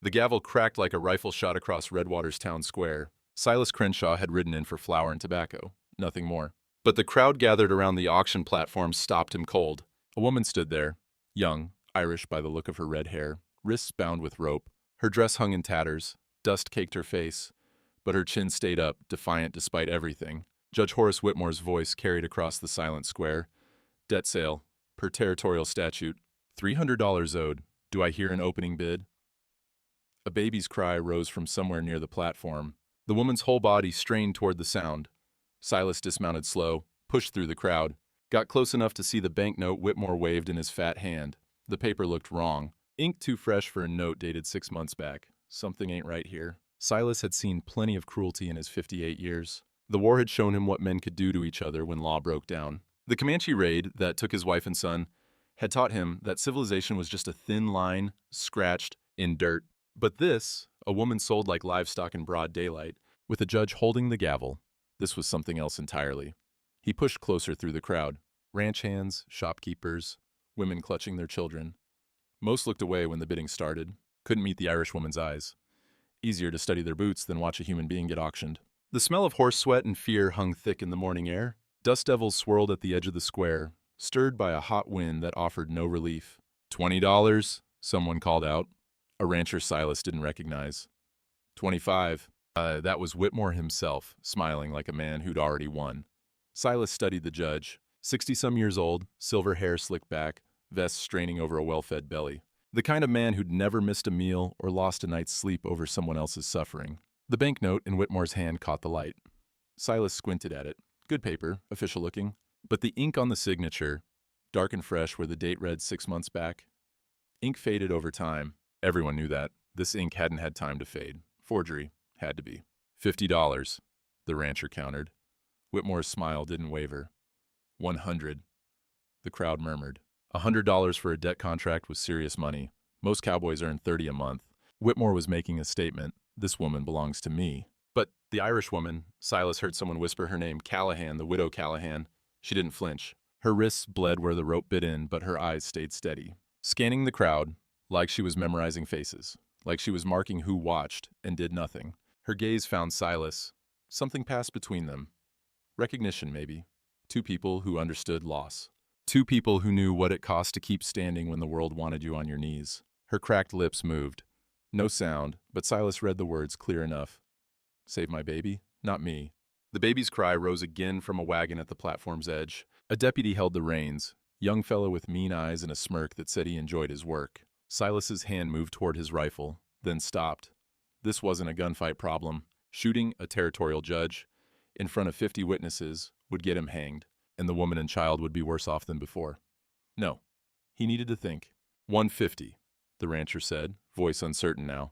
The gavel cracked like a rifle shot across Redwater's town square. Silas Crenshaw had ridden in for flour and tobacco, nothing more. But the crowd gathered around the auction platform stopped him cold. A woman stood there, young, Irish by the look of her red hair, wrists bound with rope. Her dress hung in tatters, dust caked her face, but her chin stayed up, defiant despite everything. Judge Horace Whitmore's voice carried across the silent square. Debt sale, per territorial statute, $300 owed. Do I hear an opening bid? A baby's cry rose from somewhere near the platform. The woman's whole body strained toward the sound. Silas dismounted slow, pushed through the crowd, got close enough to see the banknote Whitmore waved in his fat hand. The paper looked wrong. Ink too fresh for a note dated 6 months back. Something ain't right here. Silas had seen plenty of cruelty in his 58 years. The war had shown him what men could do to each other when law broke down. The Comanche raid that took his wife and son had taught him that civilization was just a thin line, scratched in dirt. But this, a woman sold like livestock in broad daylight, with a judge holding the gavel, this was something else entirely. He pushed closer through the crowd. Ranch hands, shopkeepers, women clutching their children. Most looked away when the bidding started, couldn't meet the Irish woman's eyes. Easier to study their boots than watch a human being get auctioned. The smell of horse sweat and fear hung thick in the morning air. Dust devils swirled at the edge of the square, stirred by a hot wind that offered no relief. $20, someone called out. A rancher Silas didn't recognize. 25. That was Whitmore himself, smiling like a man who'd already won. Silas studied the judge, 60-some years old, silver hair slicked back, vest straining over a well-fed belly. The kind of man who'd never missed a meal or lost a night's sleep over someone else's suffering. The banknote in Whitmore's hand caught the light. Silas squinted at it. Good paper, official looking. But the ink on the signature, dark and fresh where the date read 6 months back. Ink faded over time. Everyone knew that. This ink hadn't had time to fade. Forgery. Had to be. $50, the rancher countered. Whitmore's smile didn't waver. 100. The crowd murmured. $100 for a debt contract was serious money. Most cowboys earned 30 a month. Whitmore was making a statement. This woman belongs to me. But the Irish woman, Silas heard someone whisper her name, Callahan, the widow Callahan. She didn't flinch. Her wrists bled where the rope bit in, but her eyes stayed steady. Scanning the crowd, like she was memorizing faces, like she was marking who watched and did nothing. Her gaze found Silas. Something passed between them. Recognition, maybe. Two people who understood loss. Two people who knew what it cost to keep standing when the world wanted you on your knees. Her cracked lips moved. No sound, but Silas read the words clear enough. Save my baby? Not me. The baby's cry rose again from a wagon at the platform's edge. A deputy held the reins, young fellow with mean eyes and a smirk that said he enjoyed his work. Silas's hand moved toward his rifle, then stopped. This wasn't a gunfight problem. Shooting a territorial judge in front of 50 witnesses would get him hanged, and the woman and child would be worse off than before. No. He needed to think. 150, the rancher said, voice uncertain now.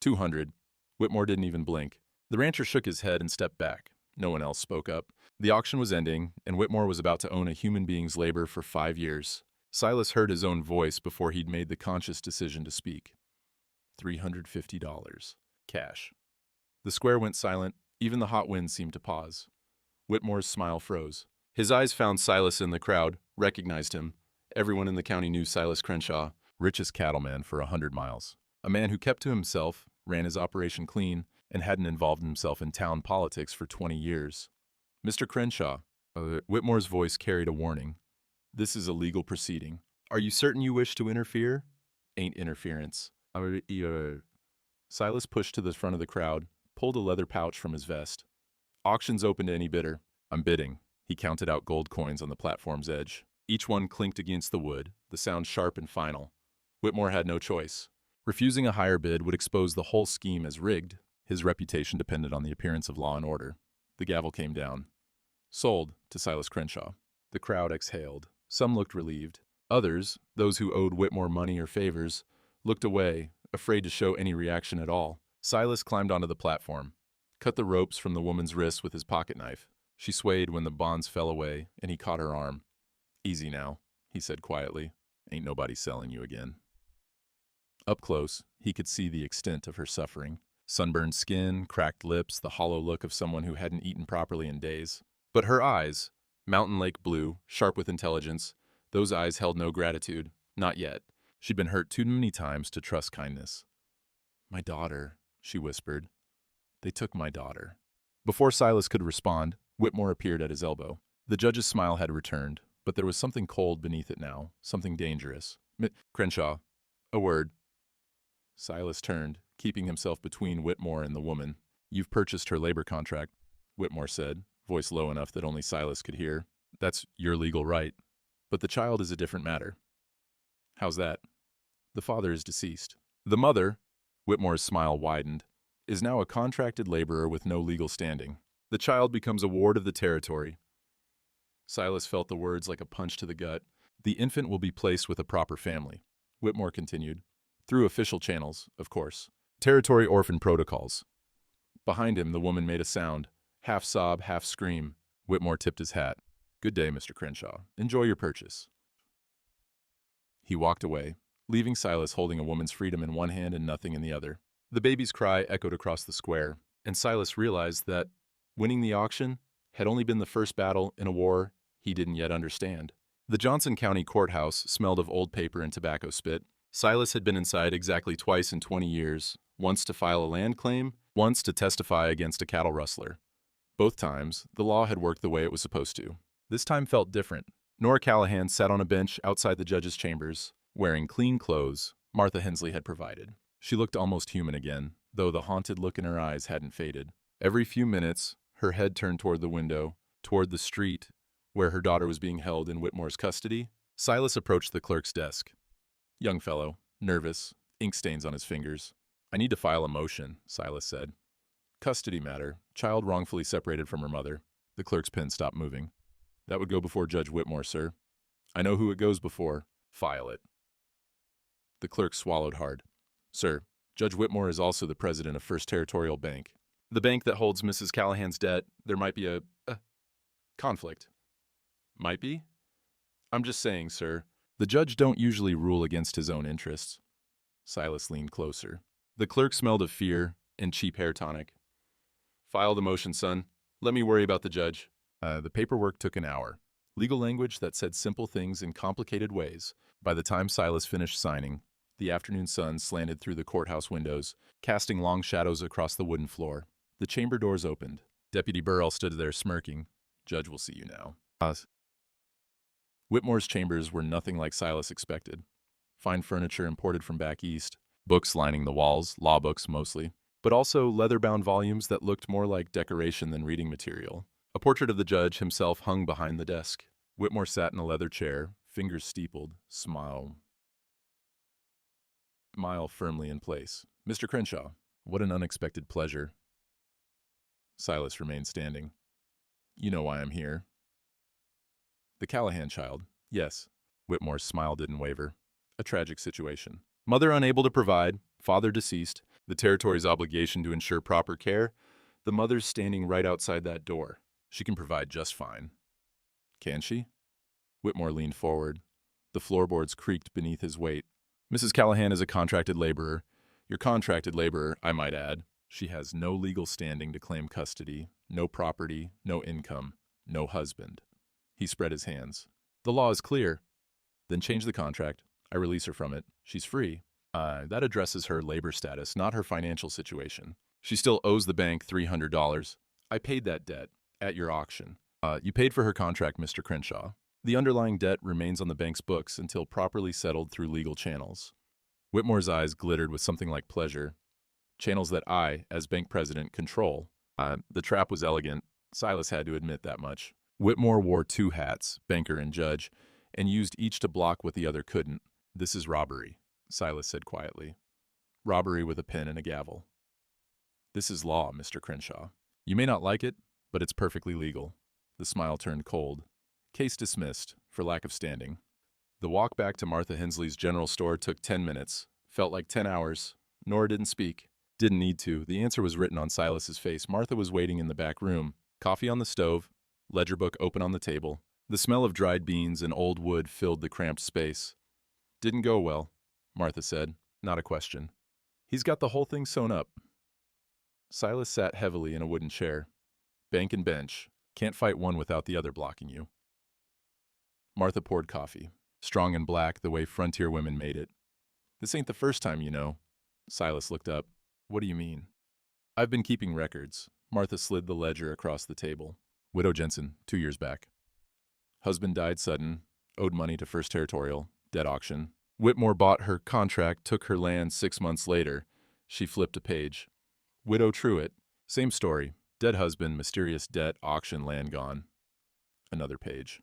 200. Whitmore didn't even blink. The rancher shook his head and stepped back. No one else spoke up. The auction was ending, and Whitmore was about to own a human being's labor for 5 years. Silas heard his own voice before he'd made the conscious decision to speak. $350. Cash. The square went silent. Even the hot wind seemed to pause. Whitmore's smile froze. His eyes found Silas in the crowd, recognized him. Everyone in the county knew Silas Crenshaw, richest cattleman for 100 miles. A man who kept to himself, ran his operation clean, and hadn't involved himself in town politics for 20 years. Mr. Crenshaw, Whitmore's voice carried a warning. This is a legal proceeding. Are you certain you wish to interfere? Ain't interference. Silas pushed to the front of the crowd, pulled a leather pouch from his vest. Auction's open to any bidder. I'm bidding. He counted out gold coins on the platform's edge. Each one clinked against the wood, the sound sharp and final. Whitmore had no choice. Refusing a higher bid would expose the whole scheme as rigged. His reputation depended on the appearance of law and order. The gavel came down. Sold to Silas Crenshaw. The crowd exhaled. Some looked relieved. Others, those who owed Whitmore money or favors, looked away, afraid to show any reaction at all. Silas climbed onto the platform, cut the ropes from the woman's wrists with his pocket knife. She swayed when the bonds fell away, and he caught her arm. Easy now, he said quietly. Ain't nobody selling you again. Up close, he could see the extent of her suffering. Sunburned skin, cracked lips, the hollow look of someone who hadn't eaten properly in days. But her eyes, mountain lake blue, sharp with intelligence, those eyes held no gratitude. Not yet. She'd been hurt too many times to trust kindness. My daughter, she whispered. They took my daughter. Before Silas could respond, Whitmore appeared at his elbow. The judge's smile had returned, but there was something cold beneath it now, something dangerous. Crenshaw, a word. Silas turned, keeping himself between Whitmore and the woman. You've purchased her labor contract, Whitmore said, voice low enough that only Silas could hear. That's your legal right. But the child is a different matter. How's that? The father is deceased. The mother, Whitmore's smile widened, is now a contracted laborer with no legal standing. The child becomes a ward of the territory. Silas felt the words like a punch to the gut. The infant will be placed with a proper family, Whitmore continued. Through official channels, of course. Territory orphan protocols. Behind him, the woman made a sound, half sob, half scream. Whitmore tipped his hat. Good day, Mr. Crenshaw. Enjoy your purchase. He walked away, leaving Silas holding a woman's freedom in one hand and nothing in the other. The baby's cry echoed across the square, and Silas realized that winning the auction had only been the first battle in a war he didn't yet understand. The Johnson County courthouse smelled of old paper and tobacco spit. Silas had been inside exactly twice in 20 years, once to file a land claim, once to testify against a cattle rustler. Both times, the law had worked the way it was supposed to. This time felt different. Nora Callahan sat on a bench outside the judge's chambers, wearing clean clothes Martha Hensley had provided. She looked almost human again, though the haunted look in her eyes hadn't faded. Every few minutes, her head turned toward the window, toward the street, where her daughter was being held in Whitmore's custody. Silas approached the clerk's desk. Young fellow, nervous, ink stains on his fingers. I need to file a motion, Silas said. Custody matter, child wrongfully separated from her mother. The clerk's pen stopped moving. That would go before Judge Whitmore, sir. I know who it goes before. File it. The clerk swallowed hard. Sir, Judge Whitmore is also the president of First Territorial Bank. The bank that holds Mrs. Callahan's debt, there might be a conflict. Might be? I'm just saying, sir. The judge don't usually rule against his own interests. Silas leaned closer. The clerk smelled of fear and cheap hair tonic. File the motion, son. Let me worry about the judge. The paperwork took an hour. Legal language that said simple things in complicated ways. By the time Silas finished signing, the afternoon sun slanted through the courthouse windows, casting long shadows across the wooden floor. The chamber doors opened. Deputy Burrell stood there smirking. Judge will see you now. Whitmore's chambers were nothing like Silas expected. Fine furniture imported from back east, books lining the walls, law books mostly, but also leather-bound volumes that looked more like decoration than reading material. A portrait of the judge himself hung behind the desk. Whitmore sat in a leather chair, fingers steepled, smile firmly in place. Mr. Crenshaw, what an unexpected pleasure. Silas remained standing. You know why I'm here. The Callahan child. Yes. Whitmore's smile didn't waver. A tragic situation. Mother unable to provide, father deceased, the territory's obligation to ensure proper care. The mother's standing right outside that door. She can provide just fine. Can she? Whitmore leaned forward. The floorboards creaked beneath his weight. Mrs. Callahan is a contracted laborer. Your contracted laborer, I might add. She has no legal standing to claim custody, no property, no income, no husband. He spread his hands. The law is clear. Then change the contract. I release her from it. She's free. That addresses her labor status, not her financial situation. She still owes the bank $300. I paid that debt at your auction. You paid for her contract, Mr. Crenshaw. The underlying debt remains on the bank's books until properly settled through legal channels. Whitmore's eyes glittered with something like pleasure. Channels that I, as bank president, control. The trap was elegant. Silas had to admit that much. Whitmore wore two hats, banker and judge, and used each to block what the other couldn't. This is robbery, Silas said quietly. Robbery with a pen and a gavel. This is law, Mr. Crenshaw. You may not like it, but it's perfectly legal. The smile turned cold. Case dismissed, for lack of standing. The walk back to Martha Hensley's general store took 10 minutes. Felt like 10 hours. Nora didn't speak. Didn't need to. The answer was written on Silas's face. Martha was waiting in the back room. Coffee on the stove. Ledger book open on the table. The smell of dried beans and old wood filled the cramped space. Didn't go well, Martha said. Not a question. He's got the whole thing sewn up. Silas sat heavily in a wooden chair. Bank and bench. Can't fight one without the other blocking you. Martha poured coffee. Strong and black, the way frontier women made it. This ain't the first time, you know. Silas looked up. What do you mean? I've been keeping records. Martha slid the ledger across the table. Widow Jensen, 2 years back. Husband died sudden, owed money to First Territorial, debt auction. Whitmore bought her contract, took her land 6 months later. She flipped a page. Widow Truitt, same story. Dead husband, mysterious debt, auction, land gone. Another page.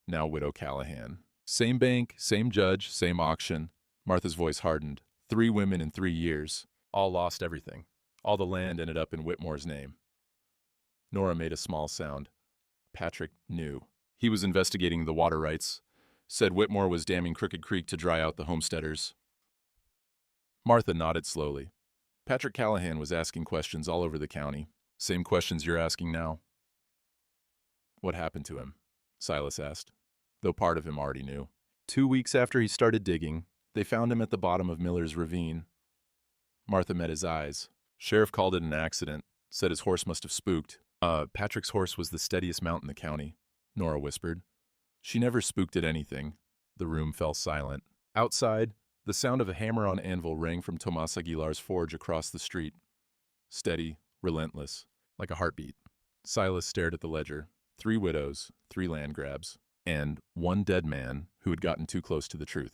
Now Widow Callahan. Same bank, same judge, same auction. Martha's voice hardened. 3 women in 3 years. All lost everything. All the land ended up in Whitmore's name. Nora made a small sound. Patrick knew. He was investigating the water rights. Said Whitmore was damming Crooked Creek to dry out the homesteaders. Martha nodded slowly. Patrick Callahan was asking questions all over the county. Same questions you're asking now. What happened to him? Silas asked, though part of him already knew. 2 weeks after he started digging, they found him at the bottom of Miller's Ravine. Martha met his eyes. Sheriff called it an accident, said his horse must have spooked. Patrick's horse was the steadiest mount in the county, Nora whispered. She never spooked at anything. The room fell silent. Outside, the sound of a hammer on anvil rang from Tomas Aguilar's forge across the street. Steady, relentless, like a heartbeat. Silas stared at the ledger. 3 widows, 3 land grabs, and 1 dead man who had gotten too close to the truth.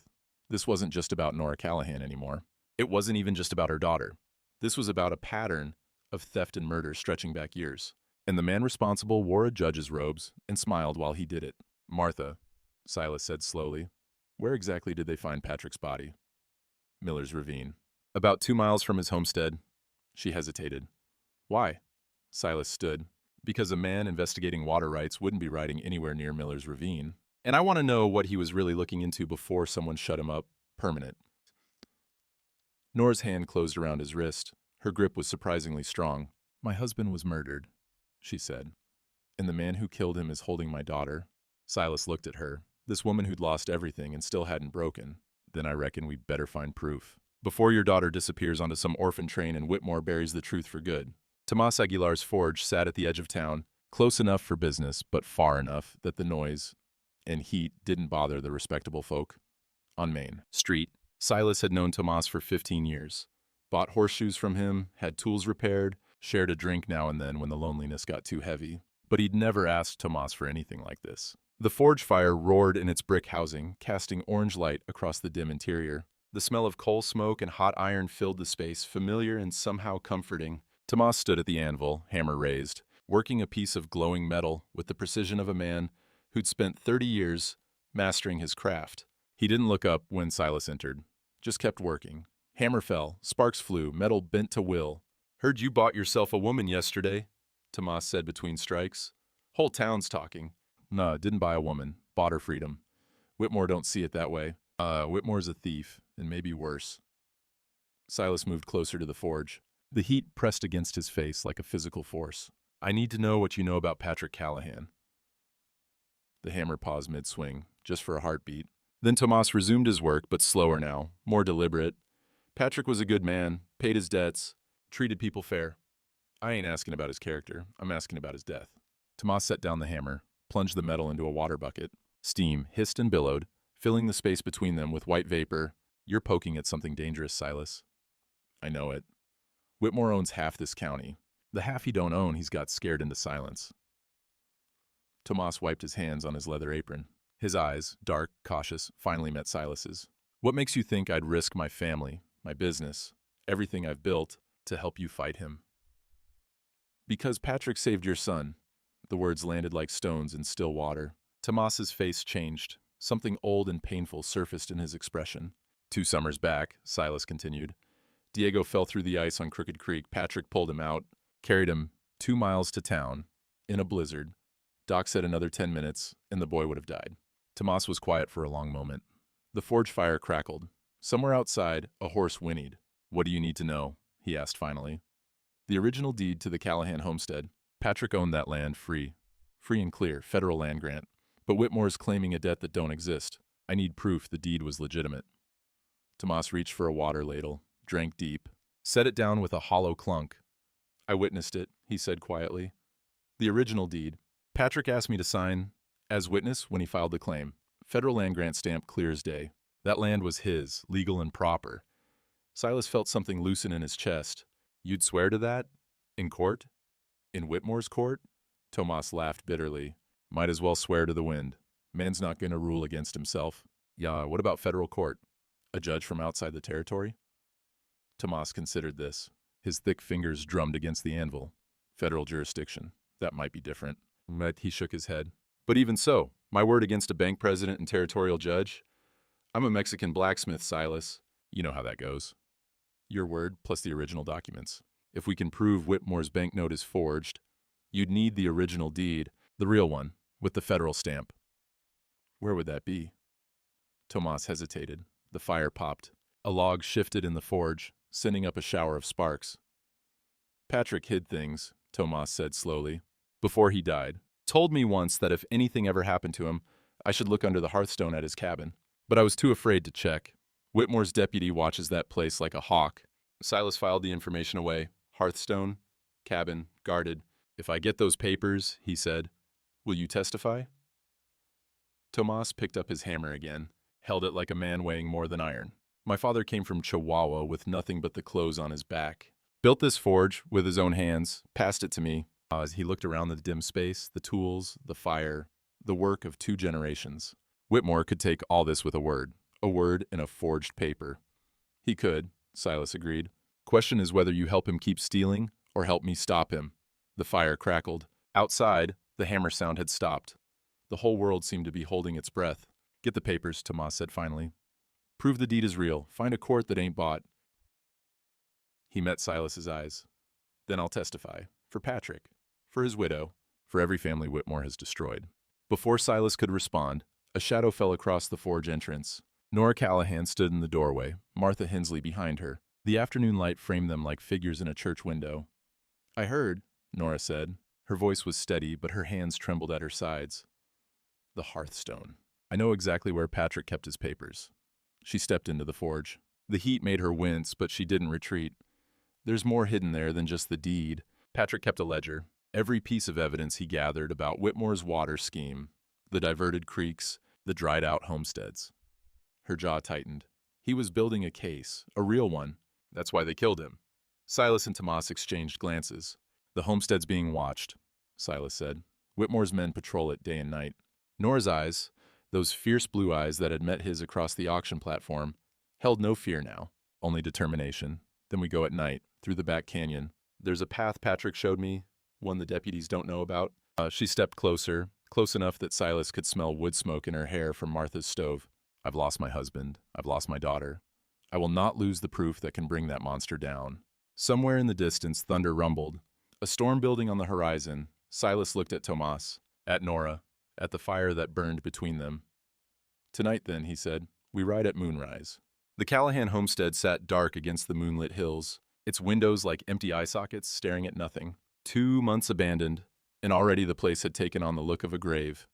This wasn't just about Nora Callahan anymore. It wasn't even just about her daughter. This was about a pattern of theft and murder stretching back years. And the man responsible wore a judge's robes and smiled while he did it. Martha, Silas said slowly, where exactly did they find Patrick's body? Miller's Ravine. About 2 miles from his homestead. She hesitated. Why? Silas stood. Because a man investigating water rights wouldn't be riding anywhere near Miller's Ravine. And I want to know what he was really looking into before someone shut him up permanent. Nora's hand closed around his wrist. Her grip was surprisingly strong. My husband was murdered, she said. And the man who killed him is holding my daughter. Silas looked at her. This woman who'd lost everything and still hadn't broken. Then I reckon we'd better find proof. Before your daughter disappears onto some orphan train and Whitmore buries the truth for good. Tomas Aguilar's forge sat at the edge of town, close enough for business, but far enough that the noise and heat didn't bother the respectable folk. On Main Street, Silas had known Tomas for 15 years. Bought horseshoes from him, had tools repaired, shared a drink now and then when the loneliness got too heavy. But he'd never asked Tomas for anything like this. The forge fire roared in its brick housing, casting orange light across the dim interior. The smell of coal smoke and hot iron filled the space, familiar and somehow comforting. Tomas stood at the anvil, hammer raised, working a piece of glowing metal with the precision of a man who'd spent 30 years mastering his craft. He didn't look up when Silas entered, just kept working. Hammer fell, sparks flew, metal bent to will. Heard you bought yourself a woman yesterday, Tomas said between strikes. Whole town's talking. Nah, didn't buy a woman. Bought her freedom. Whitmore don't see it that way. Whitmore's a thief, and maybe worse. Silas moved closer to the forge. The heat pressed against his face like a physical force. I need to know what you know about Patrick Callahan. The hammer paused mid-swing, just for a heartbeat. Then Tomas resumed his work, but slower now, more deliberate. Patrick was a good man, paid his debts, treated people fair. I ain't asking about his character. I'm asking about his death. Tomas set down the hammer, plunged the metal into a water bucket. Steam hissed and billowed, filling the space between them with white vapor. You're poking at something dangerous, Silas. I know it. Whitmore owns half this county. The half he don't own, he's got scared into silence. Tomas wiped his hands on his leather apron. His eyes, dark, cautious, finally met Silas's. What makes you think I'd risk my family, my business, everything I've built, to help you fight him? Because Patrick saved your son. The words landed like stones in still water. Tomas's face changed. Something old and painful surfaced in his expression. 2 summers back, Silas continued, Diego fell through the ice on Crooked Creek. Patrick pulled him out, carried him 2 miles to town, in a blizzard. Doc said another 10 minutes, and the boy would have died. Tomas was quiet for a long moment. The forge fire crackled. Somewhere outside, a horse whinnied. What do you need to know? He asked finally. The original deed to the Callahan homestead. Patrick owned that land free and clear, federal land grant. But Whitmore's claiming a debt that don't exist. I need proof the deed was legitimate. Tomas reached for a water ladle, drank deep, set it down with a hollow clunk. I witnessed it, he said quietly. The original deed. Patrick asked me to sign as witness when he filed the claim. Federal land grant stamp clear as day. That land was his, legal and proper. Silas felt something loosen in his chest. You'd swear to that? In court? In Whitmore's court? Tomas laughed bitterly. Might as well swear to the wind. Man's not going to rule against himself. Yeah, what about federal court? A judge from outside the territory? Tomas considered this. His thick fingers drummed against the anvil. Federal jurisdiction. That might be different. But he shook his head. But even so, my word against a bank president and territorial judge? I'm a Mexican blacksmith, Silas. You know how that goes. Your word plus the original documents. If we can prove Whitmore's banknote is forged, you'd need the original deed, the real one, with the federal stamp. Where would that be? Tomas hesitated. The fire popped. A log shifted in the forge, sending up a shower of sparks. Patrick hid things, Tomas said slowly, before he died. Told me once that if anything ever happened to him, I should look under the hearthstone at his cabin. But I was too afraid to check. Whitmore's deputy watches that place like a hawk. Silas filed the information away. Hearthstone, cabin, guarded. If I get those papers, he said, will you testify? Tomas picked up his hammer again, held it like a man weighing more than iron. My father came from Chihuahua with nothing but the clothes on his back. Built this forge with his own hands, passed it to me. As he looked around the dim space, the tools, the fire, the work of 2 generations. Whitmore could take all this with a word in a forged paper. He could, Silas agreed. Question is whether you help him keep stealing or help me stop him. The fire crackled. Outside, the hammer sound had stopped. The whole world seemed to be holding its breath. Get the papers, Tomas said finally. Prove the deed is real. Find a court that ain't bought. He met Silas's eyes. Then I'll testify. For Patrick. For his widow. For every family Whitmore has destroyed. Before Silas could respond, a shadow fell across the forge entrance. Nora Callahan stood in the doorway, Martha Hensley behind her. The afternoon light framed them like figures in a church window. I heard, Nora said. Her voice was steady, but her hands trembled at her sides. The hearthstone. I know exactly where Patrick kept his papers. She stepped into the forge. The heat made her wince, but she didn't retreat. There's more hidden there than just the deed. Patrick kept a ledger. Every piece of evidence he gathered about Whitmore's water scheme, the diverted creeks, the dried-out homesteads. Her jaw tightened. He was building a case, a real one. That's why they killed him. Silas and Tomas exchanged glances. The homestead's being watched, Silas said. Whitmore's men patrol it day and night. Nora's eyes, those fierce blue eyes that had met his across the auction platform, held no fear now, only determination. Then we go at night, through the back canyon. There's a path Patrick showed me, one the deputies don't know about. She stepped closer, close enough that Silas could smell wood smoke in her hair from Martha's stove. I've lost my husband. I've lost my daughter. I will not lose the proof that can bring that monster down. Somewhere in the distance, thunder rumbled. A storm building on the horizon. Silas looked at Tomas, at Nora, at the fire that burned between them. Tonight then, he said, we ride at moonrise. The Callahan homestead sat dark against the moonlit hills, its windows like empty eye sockets staring at nothing. 2 months abandoned, and already the place had taken on the look of a grave.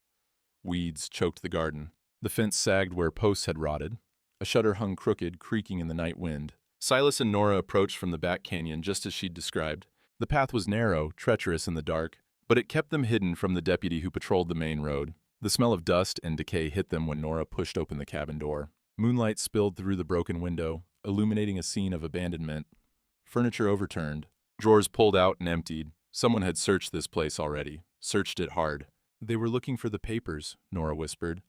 Weeds choked the garden. The fence sagged where posts had rotted. A shutter hung crooked, creaking in the night wind. Silas and Nora approached from the back canyon just as she'd described. The path was narrow, treacherous in the dark, but it kept them hidden from the deputy who patrolled the main road. The smell of dust and decay hit them when Nora pushed open the cabin door. Moonlight spilled through the broken window, illuminating a scene of abandonment. Furniture overturned. Drawers pulled out and emptied. Someone had searched this place already, searched it hard. They were looking for the papers, Nora whispered.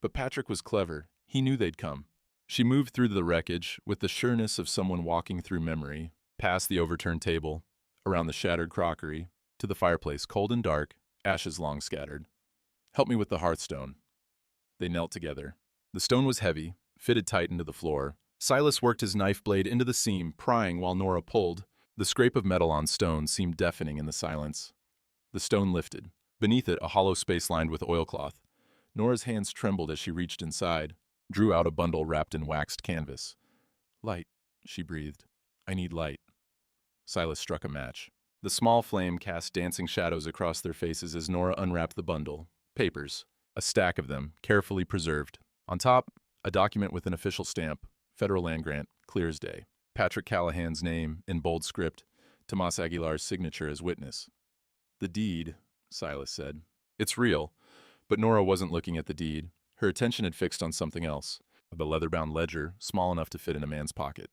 But Patrick was clever. He knew they'd come. She moved through the wreckage with the sureness of someone walking through memory, past the overturned table, around the shattered crockery, to the fireplace, cold and dark, ashes long scattered. Help me with the hearthstone. They knelt together. The stone was heavy, fitted tight into the floor. Silas worked his knife blade into the seam, prying while Nora pulled. The scrape of metal on stone seemed deafening in the silence. The stone lifted. Beneath it, a hollow space lined with oilcloth. Nora's hands trembled as she reached inside, drew out a bundle wrapped in waxed canvas. Light, she breathed. I need light. Silas struck a match. The small flame cast dancing shadows across their faces as Nora unwrapped the bundle. Papers. A stack of them, carefully preserved. On top, a document with an official stamp. Federal land grant, clear as day. Patrick Callahan's name in bold script. Tomas Aguilar's signature as witness. The deed, Silas said. It's real. But Nora wasn't looking at the deed. Her attention had fixed on something else. The leather-bound ledger, small enough to fit in a man's pocket.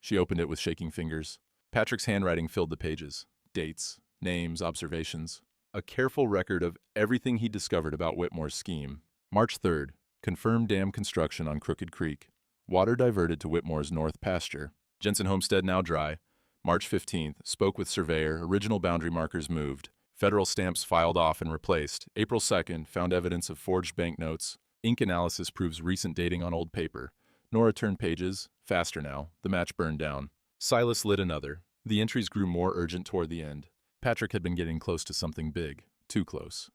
She opened it with shaking fingers. Patrick's handwriting filled the pages. Dates, names, observations. A careful record of everything he discovered about Whitmore's scheme. March 3rd. Confirmed dam construction on Crooked Creek. Water diverted to Whitmore's north pasture. Jensen homestead now dry. March 15th. Spoke with surveyor. Original boundary markers moved. Federal stamps filed off and replaced. April 2nd. Found evidence of forged banknotes. Ink analysis proves recent dating on old paper. Nora turned pages. Faster now. The match burned down. Silas lit another. The entries grew more urgent toward the end. Patrick had been getting close to something big. Too close.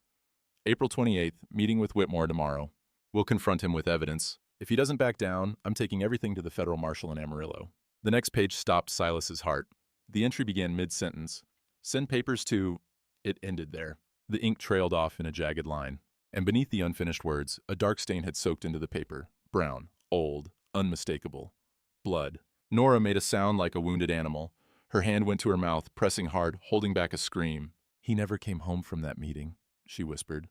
April 28th. Meeting with Whitmore tomorrow. We'll confront him with evidence. If he doesn't back down, I'm taking everything to the federal marshal in Amarillo. The next page stopped Silas's heart. The entry began mid-sentence. Send papers to... It ended there. The ink trailed off in a jagged line. And beneath the unfinished words, a dark stain had soaked into the paper. Brown. Old. Unmistakable. Blood. Nora made a sound like a wounded animal. Her hand went to her mouth, pressing hard, holding back a scream. He never came home from that meeting, she whispered.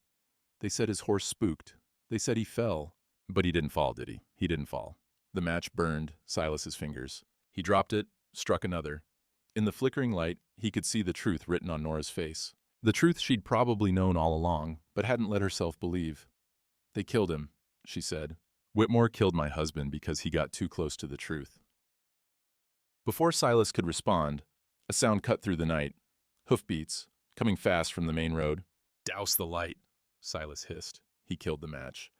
They said his horse spooked. They said he fell. But he didn't fall, did he? He didn't fall. The match burned Silas's fingers. He dropped it, struck another. In the flickering light, he could see the truth written on Nora's face. The truth she'd probably known all along, but hadn't let herself believe. They killed him, she said. Whitmore killed my husband because he got too close to the truth. Before Silas could respond, a sound cut through the night. Hoofbeats, coming fast from the main road. Douse the light, Silas hissed. He killed the match.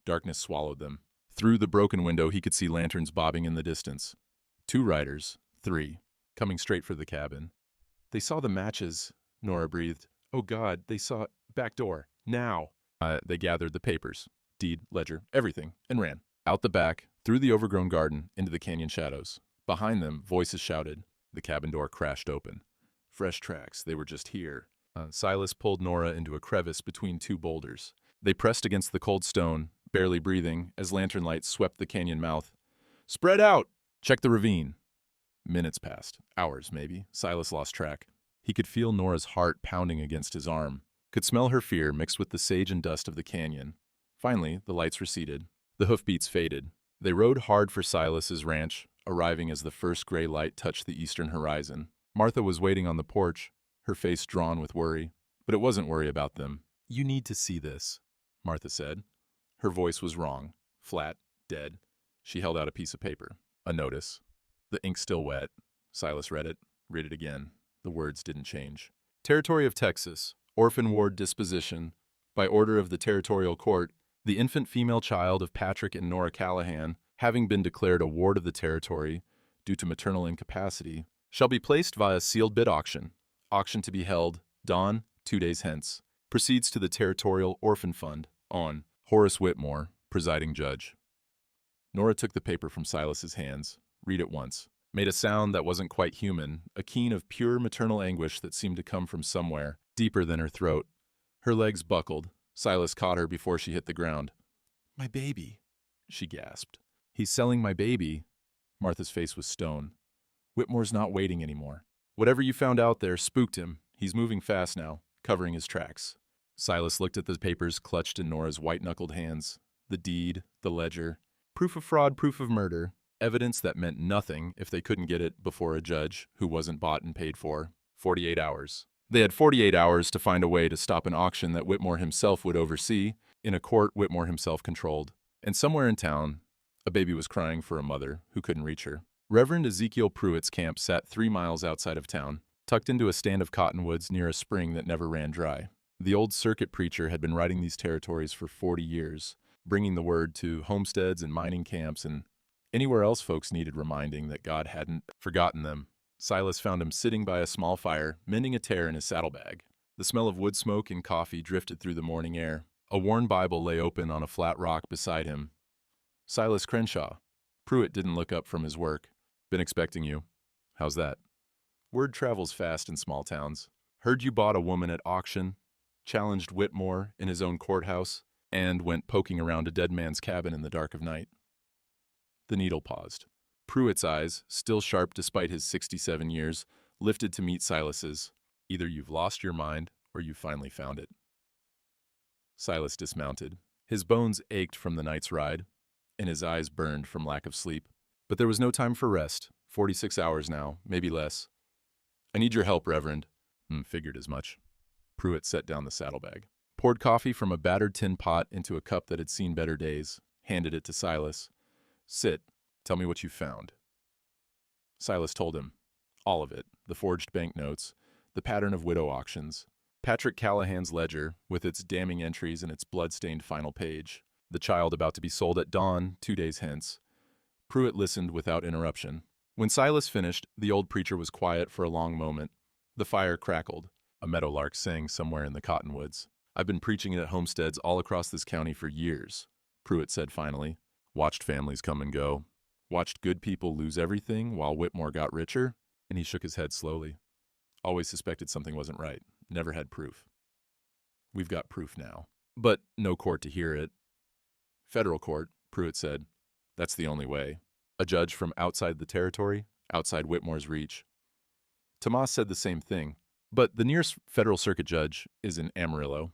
Darkness swallowed them. Through the broken window, he could see lanterns bobbing in the distance. 2 riders, 3, coming straight for the cabin. They saw the matches, Nora breathed. Oh God, they saw back door. Now. They gathered the papers, deed, ledger, everything, and ran. Out the back, through the overgrown garden, into the canyon shadows. Behind them, voices shouted. The cabin door crashed open. Fresh tracks, they were just here. Silas pulled Nora into a crevice between 2 boulders. They pressed against the cold stone, barely breathing, as lantern lights swept the canyon mouth. Spread out! Check the ravine. Minutes passed. Hours, maybe. Silas lost track. He could feel Nora's heart pounding against his arm. Could smell her fear mixed with the sage and dust of the canyon. Finally, the lights receded. The hoofbeats faded. They rode hard for Silas's ranch, arriving as the first gray light touched the eastern horizon. Martha was waiting on the porch, her face drawn with worry. But it wasn't worry about them. You need to see this, Martha said. Her voice was wrong, flat, dead. She held out a piece of paper, a notice. The ink still wet. Silas read it again. The words didn't change. Territory of Texas, Orphan Ward Disposition. By order of the Territorial Court, the infant female child of Patrick and Nora Callahan, having been declared a ward of the territory due to maternal incapacity, shall be placed via sealed bid auction. Auction to be held, dawn, 2 days hence. Proceeds to the Territorial Orphan Fund, on Horace Whitmore, presiding judge. Nora took the paper from Silas's hands. Read it once. Made a sound that wasn't quite human, a keen of pure maternal anguish that seemed to come from somewhere, deeper than her throat. Her legs buckled. Silas caught her before she hit the ground. My baby, she gasped. He's selling my baby. Martha's face was stone. Whitmore's not waiting anymore. Whatever you found out there spooked him. He's moving fast now, covering his tracks. Silas looked at the papers clutched in Nora's white-knuckled hands. The deed, the ledger. Proof of fraud, proof of murder. Evidence that meant nothing if they couldn't get it before a judge who wasn't bought and paid for. 48 hours. They had 48 hours to find a way to stop an auction that Whitmore himself would oversee, in a court Whitmore himself controlled. And somewhere in town, a baby was crying for a mother who couldn't reach her. Reverend Ezekiel Pruitt's camp sat 3 miles outside of town, tucked into a stand of cottonwoods near a spring that never ran dry. The old circuit preacher had been riding these territories for 40 years, bringing the word to homesteads and mining camps and anywhere else folks needed reminding that God hadn't forgotten them. Silas found him sitting by a small fire, mending a tear in his saddlebag. The smell of wood smoke and coffee drifted through the morning air. A worn Bible lay open on a flat rock beside him. Silas Crenshaw. Pruitt didn't look up from his work. Been expecting you. How's that? Word travels fast in small towns. Heard you bought a woman at auction, challenged Whitmore in his own courthouse, and went poking around a dead man's cabin in the dark of night. The needle paused. Pruitt's eyes, still sharp despite his 67 years, lifted to meet Silas's. Either you've lost your mind, or you've finally found it. Silas dismounted. His bones ached from the night's ride, and his eyes burned from lack of sleep. But there was no time for rest. 46 hours now, maybe less. I need your help, Reverend. Figured as much. Pruitt set down the saddlebag, poured coffee from a battered tin pot into a cup that had seen better days, handed it to Silas. Sit. Tell me what you found. Silas told him. All of it. The forged banknotes, the pattern of widow auctions, Patrick Callahan's ledger with its damning entries and its blood-stained final page, the child about to be sold at dawn 2 days hence. Pruitt listened without interruption. When Silas finished, the old preacher was quiet for a long moment. The fire crackled. A meadowlark sang somewhere in the cottonwoods. I've been preaching at homesteads all across this county for years, Pruitt said finally. Watched families come and go. Watched good people lose everything while Whitmore got richer, and he shook his head slowly. Always suspected something wasn't right. Never had proof. We've got proof now. But no court to hear it. Federal court, Pruitt said. That's the only way. A judge from outside the territory, outside Whitmore's reach. Tomas said the same thing, but the nearest federal circuit judge is in Amarillo.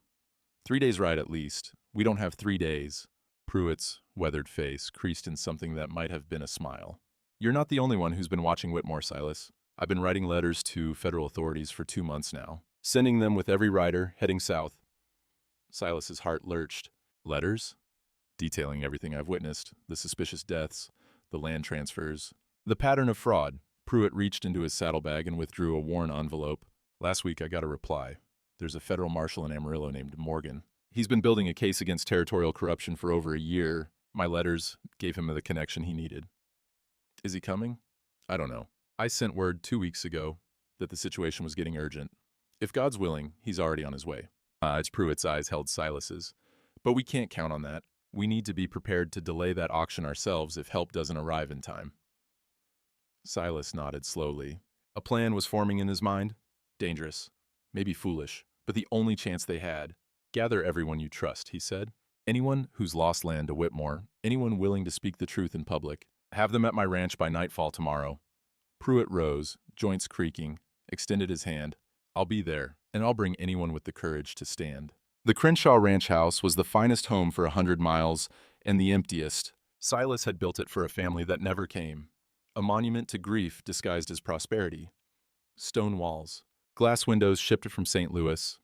3 days' ride at least. We don't have 3 days. Pruitt's weathered face creased in something that might have been a smile. You're not the only one who's been watching Whitmore, Silas. I've been writing letters to federal authorities for 2 months now, sending them with every rider heading south. Silas's heart lurched. Letters? Detailing everything I've witnessed, the suspicious deaths, the land transfers, the pattern of fraud. Pruitt reached into his saddlebag and withdrew a worn envelope. Last week I got a reply. There's a federal marshal in Amarillo named Morgan. He's been building a case against territorial corruption for over a year. My letters gave him the connection he needed. Is he coming? I don't know. I sent word 2 weeks ago that the situation was getting urgent. If God's willing, he's already on his way. Pruitt's eyes held Silas's. But we can't count on that. We need to be prepared to delay that auction ourselves if help doesn't arrive in time. Silas nodded slowly. A plan was forming in his mind. Dangerous. Maybe foolish. But the only chance they had. Gather everyone you trust, he said. Anyone who's lost land to Whitmore. Anyone willing to speak the truth in public. Have them at my ranch by nightfall tomorrow. Pruitt rose, joints creaking, extended his hand. I'll be there, and I'll bring anyone with the courage to stand. The Crenshaw Ranch House was the finest home for 100 miles, and the emptiest. Silas had built it for a family that never came. A monument to grief disguised as prosperity. Stone walls. Glass windows shipped from St. Louis.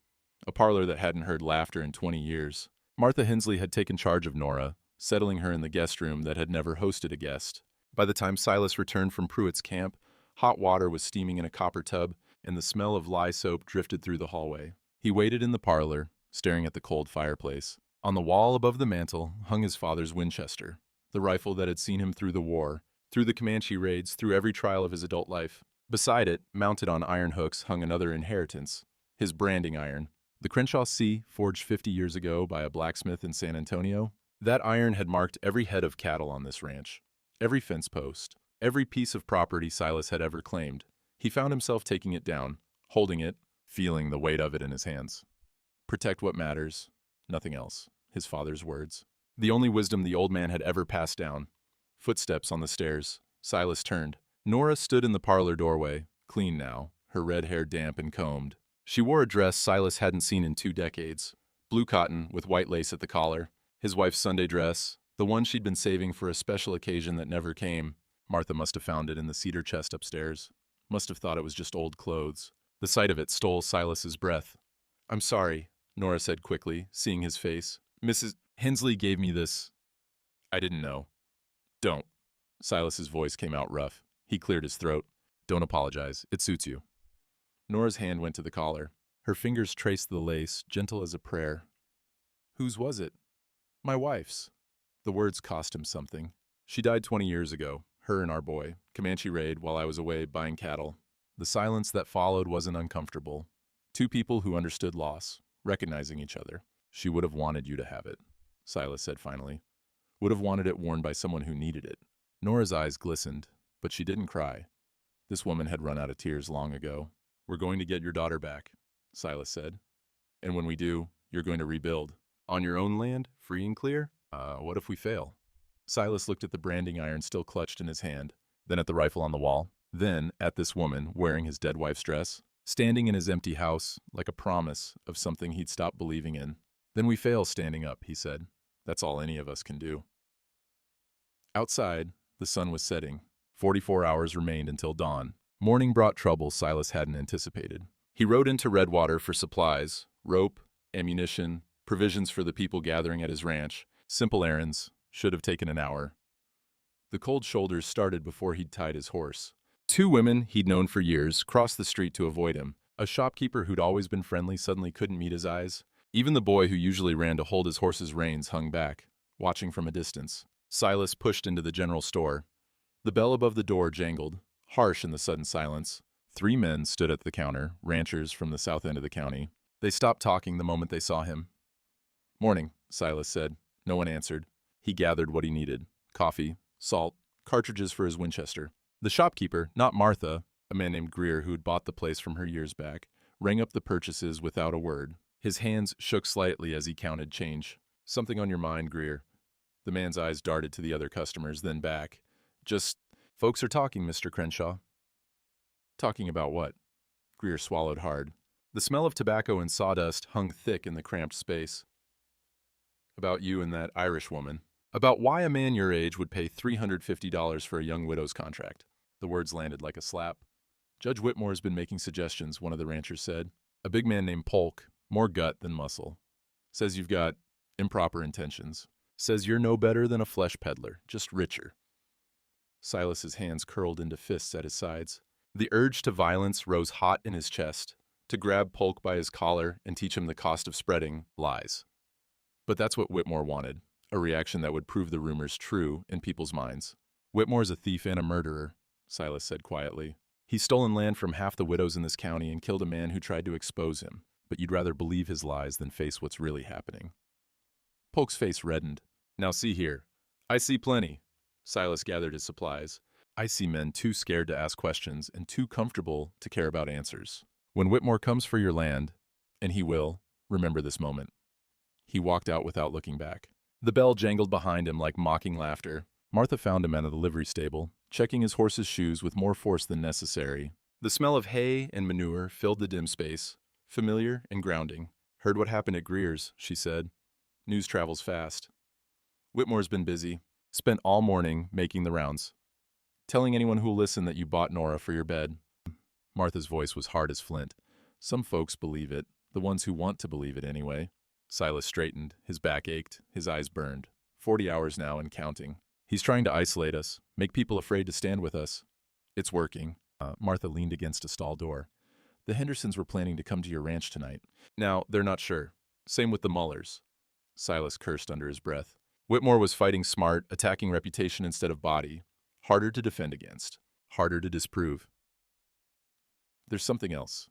A parlor that hadn't heard laughter in 20 years. Martha Hensley had taken charge of Nora, settling her in the guest room that had never hosted a guest. By the time Silas returned from Pruitt's camp, hot water was steaming in a copper tub, and the smell of lye soap drifted through the hallway. He waited in the parlor, staring at the cold fireplace. On the wall above the mantel hung his father's Winchester, the rifle that had seen him through the war, through the Comanche raids, through every trial of his adult life. Beside it, mounted on iron hooks, hung another inheritance, his branding iron. The Crenshaw C, forged 50 years ago by a blacksmith in San Antonio. That iron had marked every head of cattle on this ranch, every fence post, every piece of property Silas had ever claimed. He found himself taking it down, holding it, feeling the weight of it in his hands. Protect what matters, nothing else, his father's words. The only wisdom the old man had ever passed down. Footsteps on the stairs. Silas turned. Nora stood in the parlor doorway, clean now, her red hair damp and combed. She wore a dress Silas hadn't seen in 2 decades. Blue cotton with white lace at the collar. His wife's Sunday dress, the one she'd been saving for a special occasion that never came. Martha must have found it in the cedar chest upstairs. Must have thought it was just old clothes. The sight of it stole Silas's breath. I'm sorry, Nora said quickly, seeing his face. Mrs. Hensley gave me this. I didn't know. Don't. Silas's voice came out rough. He cleared his throat. Don't apologize. It suits you. Nora's hand went to the collar. Her fingers traced the lace, gentle as a prayer. Whose was it? My wife's. The words cost him something. She died 20 years ago, her and our boy. Comanche raid while I was away buying cattle. The silence that followed wasn't uncomfortable. 2 people who understood loss, recognizing each other. She would have wanted you to have it, Silas said finally. Would have wanted it worn by someone who needed it. Nora's eyes glistened, but she didn't cry. This woman had run out of tears long ago. We're going to get your daughter back, Silas said. And when we do, you're going to rebuild. On your own land, free and clear? What if we fail? Silas looked at the branding iron still clutched in his hand, then at the rifle on the wall, then at this woman wearing his dead wife's dress, standing in his empty house like a promise of something he'd stopped believing in. Then we fail standing up, he said. That's all any of us can do. Outside, the sun was setting. 44 hours remained until dawn. Morning brought trouble Silas hadn't anticipated. He rode into Redwater for supplies, rope, ammunition, provisions for the people gathering at his ranch. Simple errands, should have taken an hour. The cold shoulders started before he'd tied his horse. Two women he'd known for years crossed the street to avoid him. A shopkeeper who'd always been friendly suddenly couldn't meet his eyes. Even the boy who usually ran to hold his horse's reins hung back, watching from a distance. Silas pushed into the general store. The bell above the door jangled, harsh in the sudden silence. Three men stood at the counter, ranchers from the south end of the county. They stopped talking the moment they saw him. "Morning," Silas said. No one answered. He gathered what he needed: coffee, salt, cartridges for his Winchester. The shopkeeper, not Martha, a man named Greer who had bought the place from her years back, rang up the purchases without a word. His hands shook slightly as he counted change. "Something on your mind, Greer?" The man's eyes darted to the other customers, then back. "Just, folks are talking, Mr. Crenshaw." "Talking about what?" Greer swallowed hard. The smell of tobacco and sawdust hung thick in the cramped space. "About you and that Irish woman. About why a man your age would pay $350 for a young widow's contract." The words landed like a slap. "Judge Whitmore's been making suggestions," one of the ranchers said. "A big man named Polk, more gut than muscle. Says you've got improper intentions. Says you're no better than a flesh peddler, just richer." Silas's hands curled into fists at his sides. The urge to violence rose hot in his chest, to grab Polk by his collar and teach him the cost of spreading lies. But that's what Whitmore wanted, a reaction that would prove the rumors true in people's minds. "Whitmore's a thief and a murderer," Silas said quietly. "He's stolen land from half the widows in this county and killed a man who tried to expose him, but you'd rather believe his lies than face what's really happening." Polk's face reddened. "Now see here. I see plenty." Silas gathered his supplies. "I see men too scared to ask questions and too comfortable to care about answers. When Whitmore comes for your land, and he will, remember this moment." He walked out without looking back. The bell jangled behind him like mocking laughter. Martha found him at the livery stable, checking his horse's shoes with more force than necessary. The smell of hay and manure filled the dim space, familiar and grounding. "Heard what happened at Greer's," she said. "News travels fast. Whitmore's been busy. Spent all morning making the rounds. Telling anyone who'll listen that you bought Nora for your bed." Martha's voice was hard as flint. "Some folks believe it, the ones who want to believe it anyway." Silas straightened, his back ached, his eyes burned. 40 hours now and counting. "He's trying to isolate us, make people afraid to stand with us. It's working." Martha leaned against a stall door. "The Hendersons were planning to come to your ranch tonight. Now, they're not sure. Same with the Mullers." Silas cursed under his breath. Whitmore was fighting smart, attacking reputation instead of body. Harder to defend against. Harder to disprove. "There's something else,"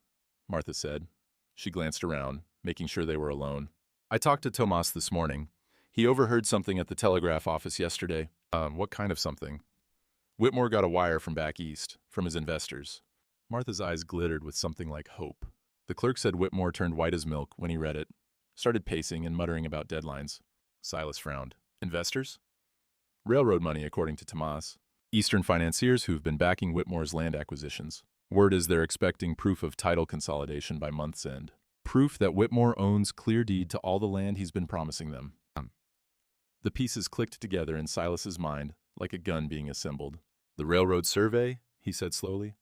Martha said. She glanced around, making sure they were alone. "I talked to Tomas this morning. He overheard something at the telegraph office yesterday." What kind of something?" "Whitmore got a wire from back east, from his investors." Martha's eyes glittered with something like hope. The clerk said Whitmore turned white as milk when he read it. Started pacing and muttering about deadlines. Silas frowned. "Investors?" "Railroad money, according to Tomas. Eastern financiers who've been backing Whitmore's land acquisitions. Word is they're expecting proof of title consolidation by month's end. Proof that Whitmore owns clear deed to all the land he's been promising them." The pieces clicked together in Silas's mind, like a gun being assembled. "The railroad survey?" he said slowly.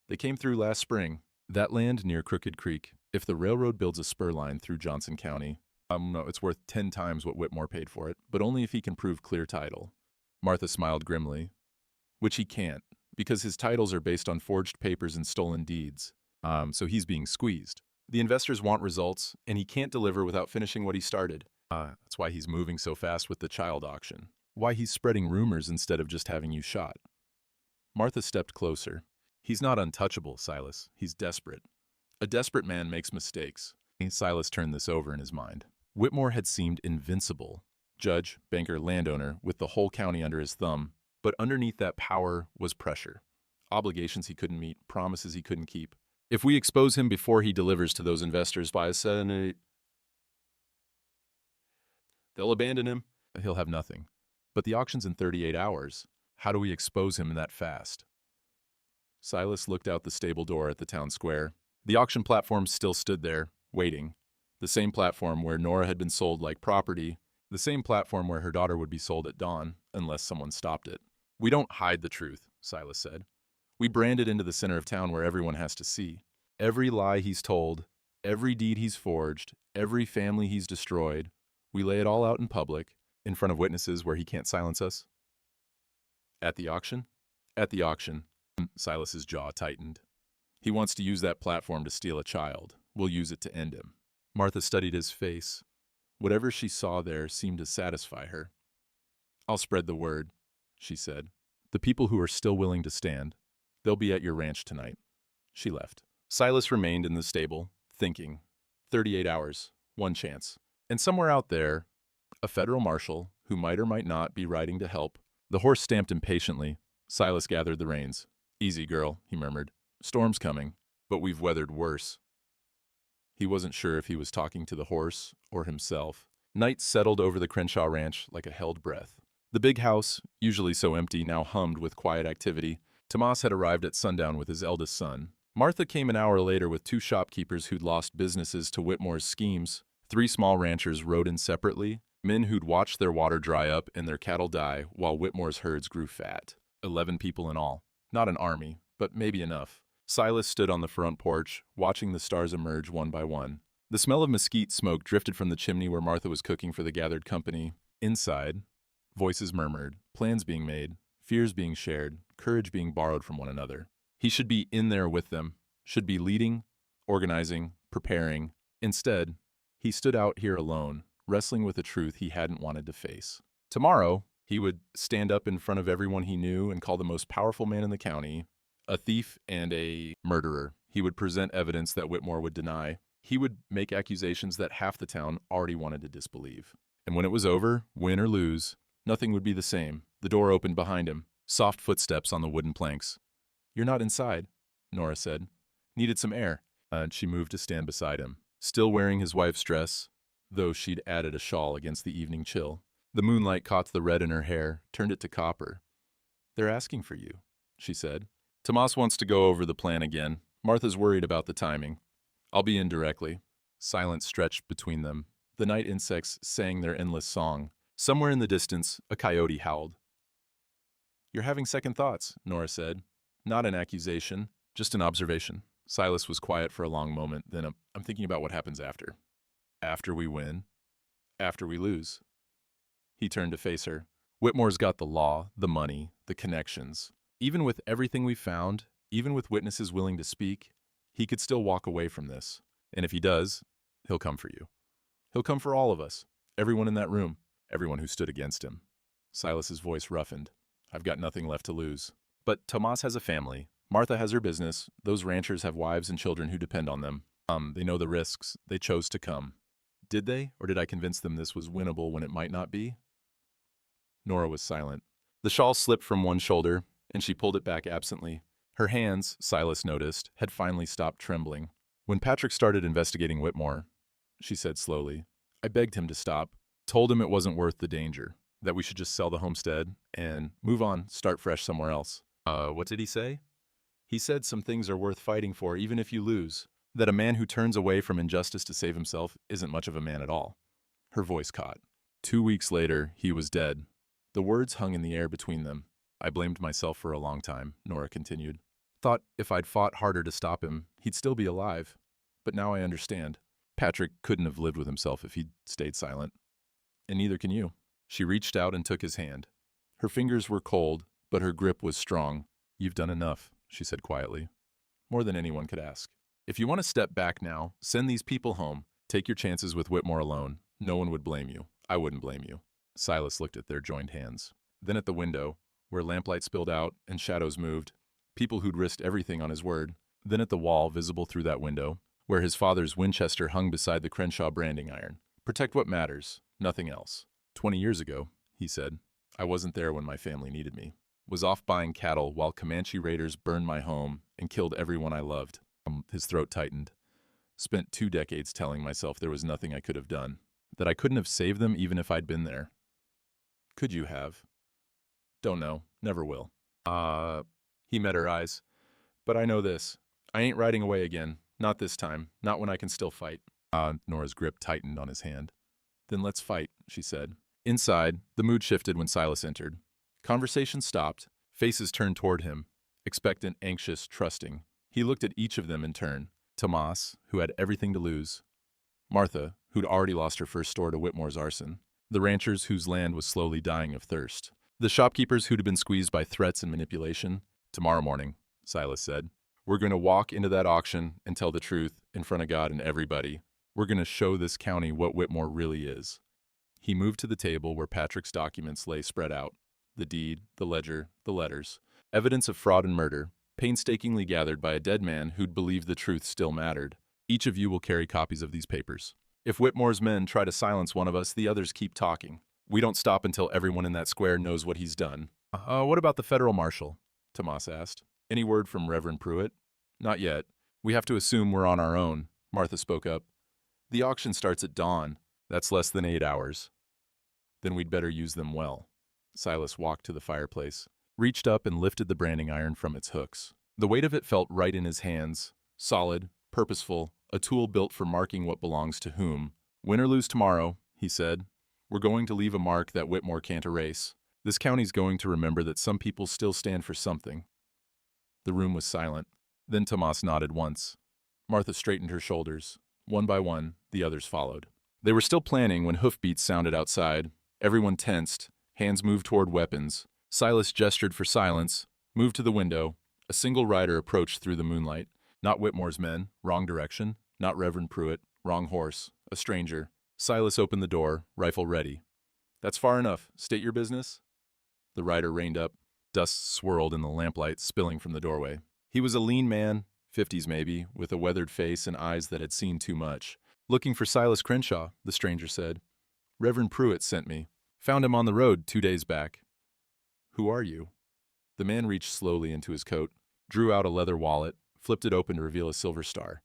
"They came through last spring. That land near Crooked Creek. If the railroad builds a spur line through Johnson County, no, it's worth 10 times what Whitmore paid for it, but only if he can prove clear title." Martha smiled grimly. "Which he can't, because his titles are based on forged papers and stolen deeds. So he's being squeezed. The investors want results, and he can't deliver without finishing what he started. That's why he's moving so fast with the child auction. Why he's spreading rumors instead of just having you shot." Martha stepped closer. "He's not untouchable, Silas. He's desperate. A desperate man makes mistakes." Silas turned this over in his mind. Whitmore had seemed invincible. Judge, banker, landowner, with the whole county under his thumb. But underneath that power was pressure. Obligations he couldn't meet, promises he couldn't keep. If we expose him before he delivers to those investors by a Senate, they'll abandon him. He'll have nothing. But the auction's in 38 hours. How do we expose him that fast? Silas looked out the stable door at the town square. The auction platform still stood there, waiting. The same platform where Nora had been sold like property. The same platform where her daughter would be sold at dawn, unless someone stopped it. "We don't hide the truth," Silas said. We brand it into the center of town where everyone has to see. Every lie he's told, every deed he's forged, every family he's destroyed, we lay it all out in public, in front of witnesses where he can't silence us. At the auction? At the auction. Silas's jaw tightened. He wants to use that platform to steal a child. We'll use it to end him. Martha studied his face. Whatever she saw there seemed to satisfy her. I'll spread the word, she said. The people who are still willing to stand, they'll be at your ranch tonight. She left. Silas remained in the stable, thinking. 38 hours, one chance. And somewhere out there, a federal marshal, who might or might not be riding to help. The horse stamped impatiently. Silas gathered the reins. Easy, girl, he murmured. Storm's coming, but we've weathered worse. He wasn't sure if he was talking to the horse or himself. Night settled over the Crenshaw ranch like a held breath. The big house, usually so empty, now hummed with quiet activity. Tomas had arrived at sundown with his eldest son. Martha came an hour later with 2 shopkeepers who'd lost businesses to Whitmore's schemes. 3 small ranchers rode in separately, men who'd watched their water dry up and their cattle die while Whitmore's herds grew fat. 11 people in all. Not an army, but maybe enough. Silas stood on the front porch, watching the stars emerge one by one. The smell of mesquite smoke drifted from the chimney where Martha was cooking for the gathered company. Inside, voices murmured, plans being made, fears being shared, courage being borrowed from one another. He should be in there with them, should be leading, organizing, preparing. Instead, he stood out here alone, wrestling with a truth he hadn't wanted to face. Tomorrow, he would stand up in front of everyone he knew and call the most powerful man in the county a thief and a murderer. He would present evidence that Whitmore would deny. He would make accusations that half the town already wanted to disbelieve. And when it was over, win or lose, nothing would be the same. The door opened behind him. Soft footsteps on the wooden planks. You're not inside, Nora said. Needed some air. And she moved to stand beside him, still wearing his wife's dress, though she'd added a shawl against the evening chill. The moonlight caught the red in her hair, turned it to copper. They're asking for you, she said. Tomas wants to go over the plan again. Martha's worried about the timing. I'll be in directly. Silence stretched between them. The night insects sang their endless song. Somewhere in the distance, a coyote howled. You're having second thoughts, Nora said. Not an accusation, just an observation. Silas was quiet for a long moment, then I'm thinking about what happens after. After we win. After we lose. He turned to face her. Whitmore's got the law, the money, the connections. Even with everything we found, even with witnesses willing to speak, he could still walk away from this. And if he does, he'll come for you. He'll come for all of us, everyone in that room, everyone who stood against him. Silas's voice roughened. I've got nothing left to lose. But Tomas has a family. Martha has her business. Those ranchers have wives and children who depend on them. They know the risks. They chose to come. Did they, or did I convince them this was winnable when it might not be? Nora was silent. The shawl slipped from one shoulder, and she pulled it back absently. Her hands, Silas noticed, had finally stopped trembling. When Patrick started investigating Whitmore, she said slowly, I begged him to stop, told him it wasn't worth the danger, that we should just sell the homestead and move on, start fresh somewhere else. What did he say? He said some things are worth fighting for even if you lose, that a man who turns away from injustice to save himself isn't much of a man at all. Her voice caught. 2 weeks later, he was dead. The words hung in the air between them. I blamed myself for a long time, Nora continued. Thought if I'd fought harder to stop him, he'd still be alive. But now I understand. Patrick couldn't have lived with himself if he'd stayed silent. And neither can you. She reached out and took his hand. Her fingers were cold, but her grip was strong. You've done enough, she said quietly. More than anyone could ask. If you want to step back now, send these people home. Take your chances with Whitmore alone. No one would blame you. I wouldn't blame you. Silas looked at their joined hands. Then at the window, where lamplight spilled out and shadows moved, people who'd risked everything on his word. Then at the wall visible through that window, where his father's Winchester hung beside the Crenshaw branding iron. Protect what matters, nothing else. 20 years ago, he said, I wasn't there when my family needed me. Was off buying cattle while Comanche raiders burned my home and killed everyone I loved. His throat tightened. Spent 2 decades telling myself there was nothing I could have done, that I couldn't have saved them even if I'd been there. Could you have? Don't know, never will. He met her eyes. But I know this. I ain't riding away again. Not this time. Not when I can still fight. Nora's grip tightened on his hand. Then let's fight, she said. Inside, the mood shifted when Silas entered. Conversation stopped. Faces turned toward him. expectant, anxious, trusting. He looked at each of them in turn. Tomas, who had everything to lose. Martha, who'd already lost her first store to Whitmore's arson. The ranchers whose land was slowly dying of thirst. The shopkeepers who'd been squeezed by threats and manipulation. Tomorrow morning, Silas said, we're going to walk into that auction and tell the truth in front of God and everybody. We're going to show this county what Whitmore really is. He moved to the table where Patrick's documents lay spread out. The deed, the ledger, the letters. Evidence of fraud and murder, painstakingly gathered by a dead man who'd believed the truth still mattered. Each of you will carry copies of these papers. If Whitmore's men try to silence one of us, the others keep talking. We don't stop until everyone in that square knows what he's done. What about the federal marshal? Tomas asked. Any word from Reverend Pruitt? Not yet. We have to assume we're on our own, Martha spoke up. The auction starts at dawn. That's less than 8 hours. Then we'd better use them well. Silas walked to the fireplace, reached up and lifted the branding iron from its hooks. The weight of it felt right in his hands, solid, purposeful, a tool built for marking what belongs to whom. Win or lose tomorrow, he said, we're going to leave a mark that Whitmore can't erase. This county's going to remember that some people still stand for something. The room was silent. Then Tomas nodded once. Martha straightened her shoulders. One by one, the others followed. They were still planning when hoofbeats sounded outside. Everyone tensed. Hands moved toward weapons. Silas gestured for silence, moved to the window. A single rider approached through the moonlight. Not Whitmore's men, wrong direction. Not Reverend Pruitt, wrong horse. A stranger. Silas opened the door, rifle ready. That's far enough. State your business. The rider reined up. Dust swirled in the lamplight, spilling from the doorway. He was a lean man, 50s maybe, with a weathered face and eyes that had seen too much. Looking for Silas Crenshaw, the stranger said. Reverend Pruitt sent me. Found him on the road 2 days back. Who are you? The man reached slowly into his coat, drew out a leather wallet, flipped it open to reveal a silver star.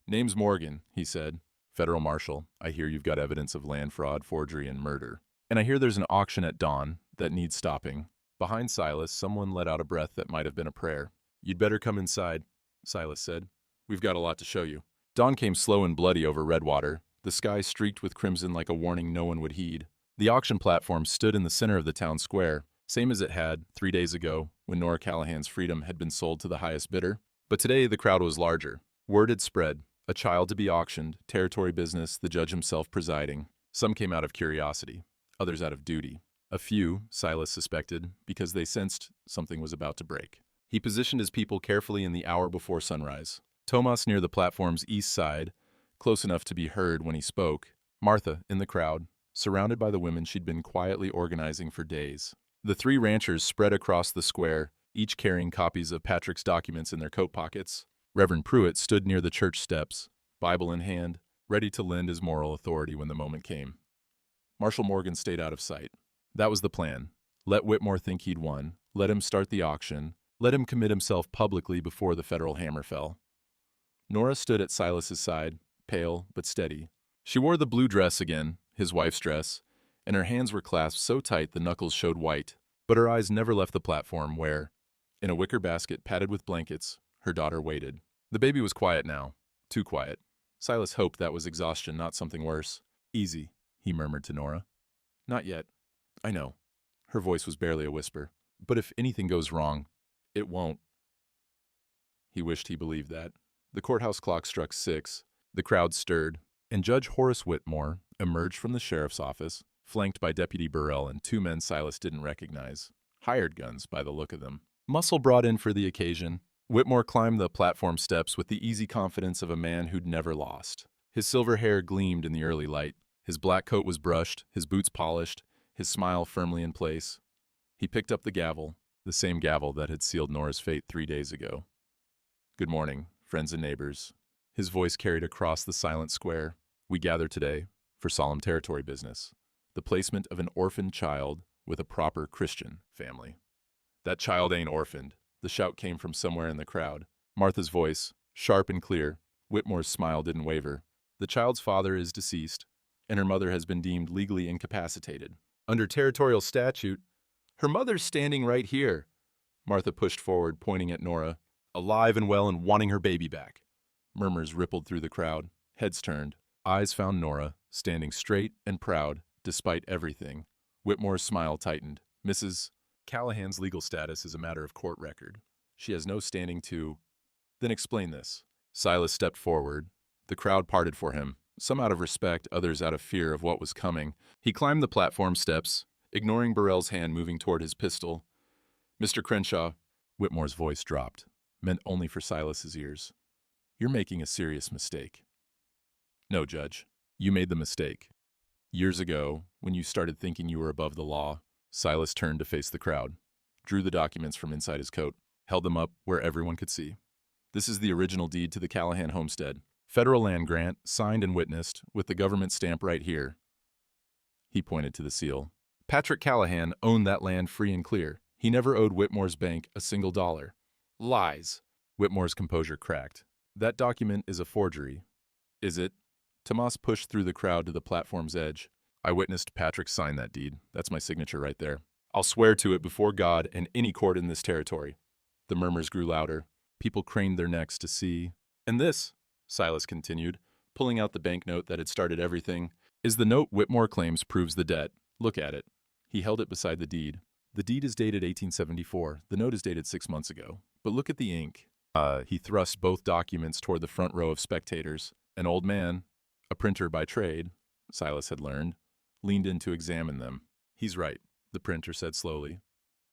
Name's Morgan, he said. Federal Marshal, I hear you've got evidence of land fraud, forgery, and murder. And I hear there's an auction at dawn that needs stopping. Behind Silas, someone let out a breath that might have been a prayer. You'd better come inside, Silas said. We've got a lot to show you. Dawn came slow and bloody over Redwater, the sky streaked with crimson like a warning no one would heed. The auction platform stood in the center of the town square, same as it had 3 days ago when Nora Callahan's freedom had been sold to the highest bidder. But today the crowd was larger. Word had spread. A child to be auctioned, territory business, the judge himself presiding. Some came out of curiosity, others out of duty. A few, Silas suspected, because they sensed something was about to break. He positioned his people carefully in the hour before sunrise. Tomas near the platform's east side, close enough to be heard when he spoke. Martha in the crowd, surrounded by the women she'd been quietly organizing for days. The 3 ranchers spread across the square, each carrying copies of Patrick's documents in their coat pockets. Reverend Pruitt stood near the church steps, Bible in hand, ready to lend his moral authority when the moment came. Marshal Morgan stayed out of sight. That was the plan. Let Whitmore think he'd won. Let him start the auction. Let him commit himself publicly before the federal hammer fell. Nora stood at Silas's side, pale but steady. She wore the blue dress again, his wife's dress, and her hands were clasped so tight the knuckles showed white. But her eyes never left the platform where, in a wicker basket padded with blankets, her daughter waited. The baby was quiet now, too quiet. Silas hoped that was exhaustion, not something worse. Easy, he murmured to Nora. Not yet. I know. Her voice was barely a whisper. But if anything goes wrong, it won't. He wished he believed that. The courthouse clock struck 6. The crowd stirred, and Judge Horace Whitmore emerged from the sheriff's office, flanked by Deputy Burrell and 2 men Silas didn't recognize. Hired guns, by the look of them. Muscle brought in for the occasion. Whitmore climbed the platform steps with the easy confidence of a man who'd never lost. His silver hair gleamed in the early light. His black coat was brushed, his boots polished, his smile firmly in place. He picked up the gavel, the same gavel that had sealed Nora's fate 3 days ago. Good morning, friends and neighbors. His voice carried across the silent square. We gather today for solemn territory business. The placement of an orphaned child with a proper Christian family. That child ain't orphaned. The shout came from somewhere in the crowd. Martha's voice, sharp and clear. Whitmore's smile didn't waver. The child's father is deceased, and her mother has been deemed legally incapacitated. Under territorial statute, her mother's standing right here. Martha pushed forward, pointing at Nora, alive and well and wanting her baby back. Murmurs rippled through the crowd. Heads turned. Eyes found Nora, standing straight and proud, despite everything. Whitmore's smile tightened. Mrs. Callahan's legal status is a matter of court record. She has no standing to... Then explain this. Silas stepped forward. The crowd parted for him, some out of respect, others out of fear of what was coming. He climbed the platform steps, ignoring Burrell's hand moving toward his pistol. Mr. Crenshaw, Whitmore's voice dropped, meant only for Silas's ears. You're making a serious mistake. No, Judge. You made the mistake. Years ago, when you started thinking you were above the law, Silas turned to face the crowd, drew the documents from inside his coat, held them up where everyone could see. This is the original deed to the Callahan homestead. Federal land grant, signed and witnessed, with the government stamp right here. He pointed to the seal. Patrick Callahan owned that land free and clear. He never owed Whitmore's bank a single dollar. Lies. Whitmore's composure cracked. That document is a forgery. Is it? Tomas pushed through the crowd to the platform's edge. I witnessed Patrick sign that deed. That's my signature right there. I'll swear to it before God and any court in this territory. The murmurs grew louder. People craned their necks to see. And this, Silas continued, pulling out the banknote that had started everything, is the note Whitmore claims proves the debt. Look at it. He held it beside the deed. The deed is dated 1874. The note is dated 6 months ago. But look at the ink. He thrust both documents toward the front row of spectators. An old man, a printer by trade, Silas had learned, leaned in to examine them. He's right, the printer said slowly.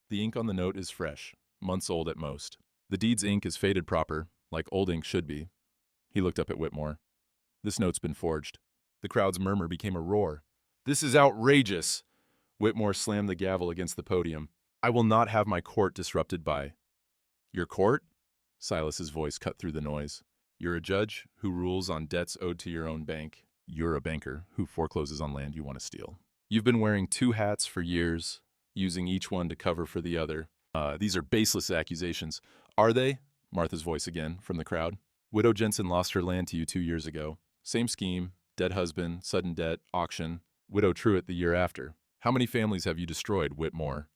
The ink on the note is fresh, months old at most. The deed's ink is faded proper, like old ink should be. He looked up at Whitmore. This note's been forged. The crowd's murmur became a roar. This is outrageous! Whitmore slammed the gavel against the podium. I will not have my court disrupted by... Your court? Silas's voice cut through the noise. You're a judge who rules on debts owed to your own bank. You're a banker who forecloses on land you want to steal. You've been wearing 2 hats for years, using each one to cover for the other. These are baseless accusations. Are they? Martha's voice again, from the crowd. Widow Jensen lost her land to you 2 years ago. Same scheme, dead husband, sudden debt, auction. Widow Truitt the year after. How many families have you destroyed, Whitmore?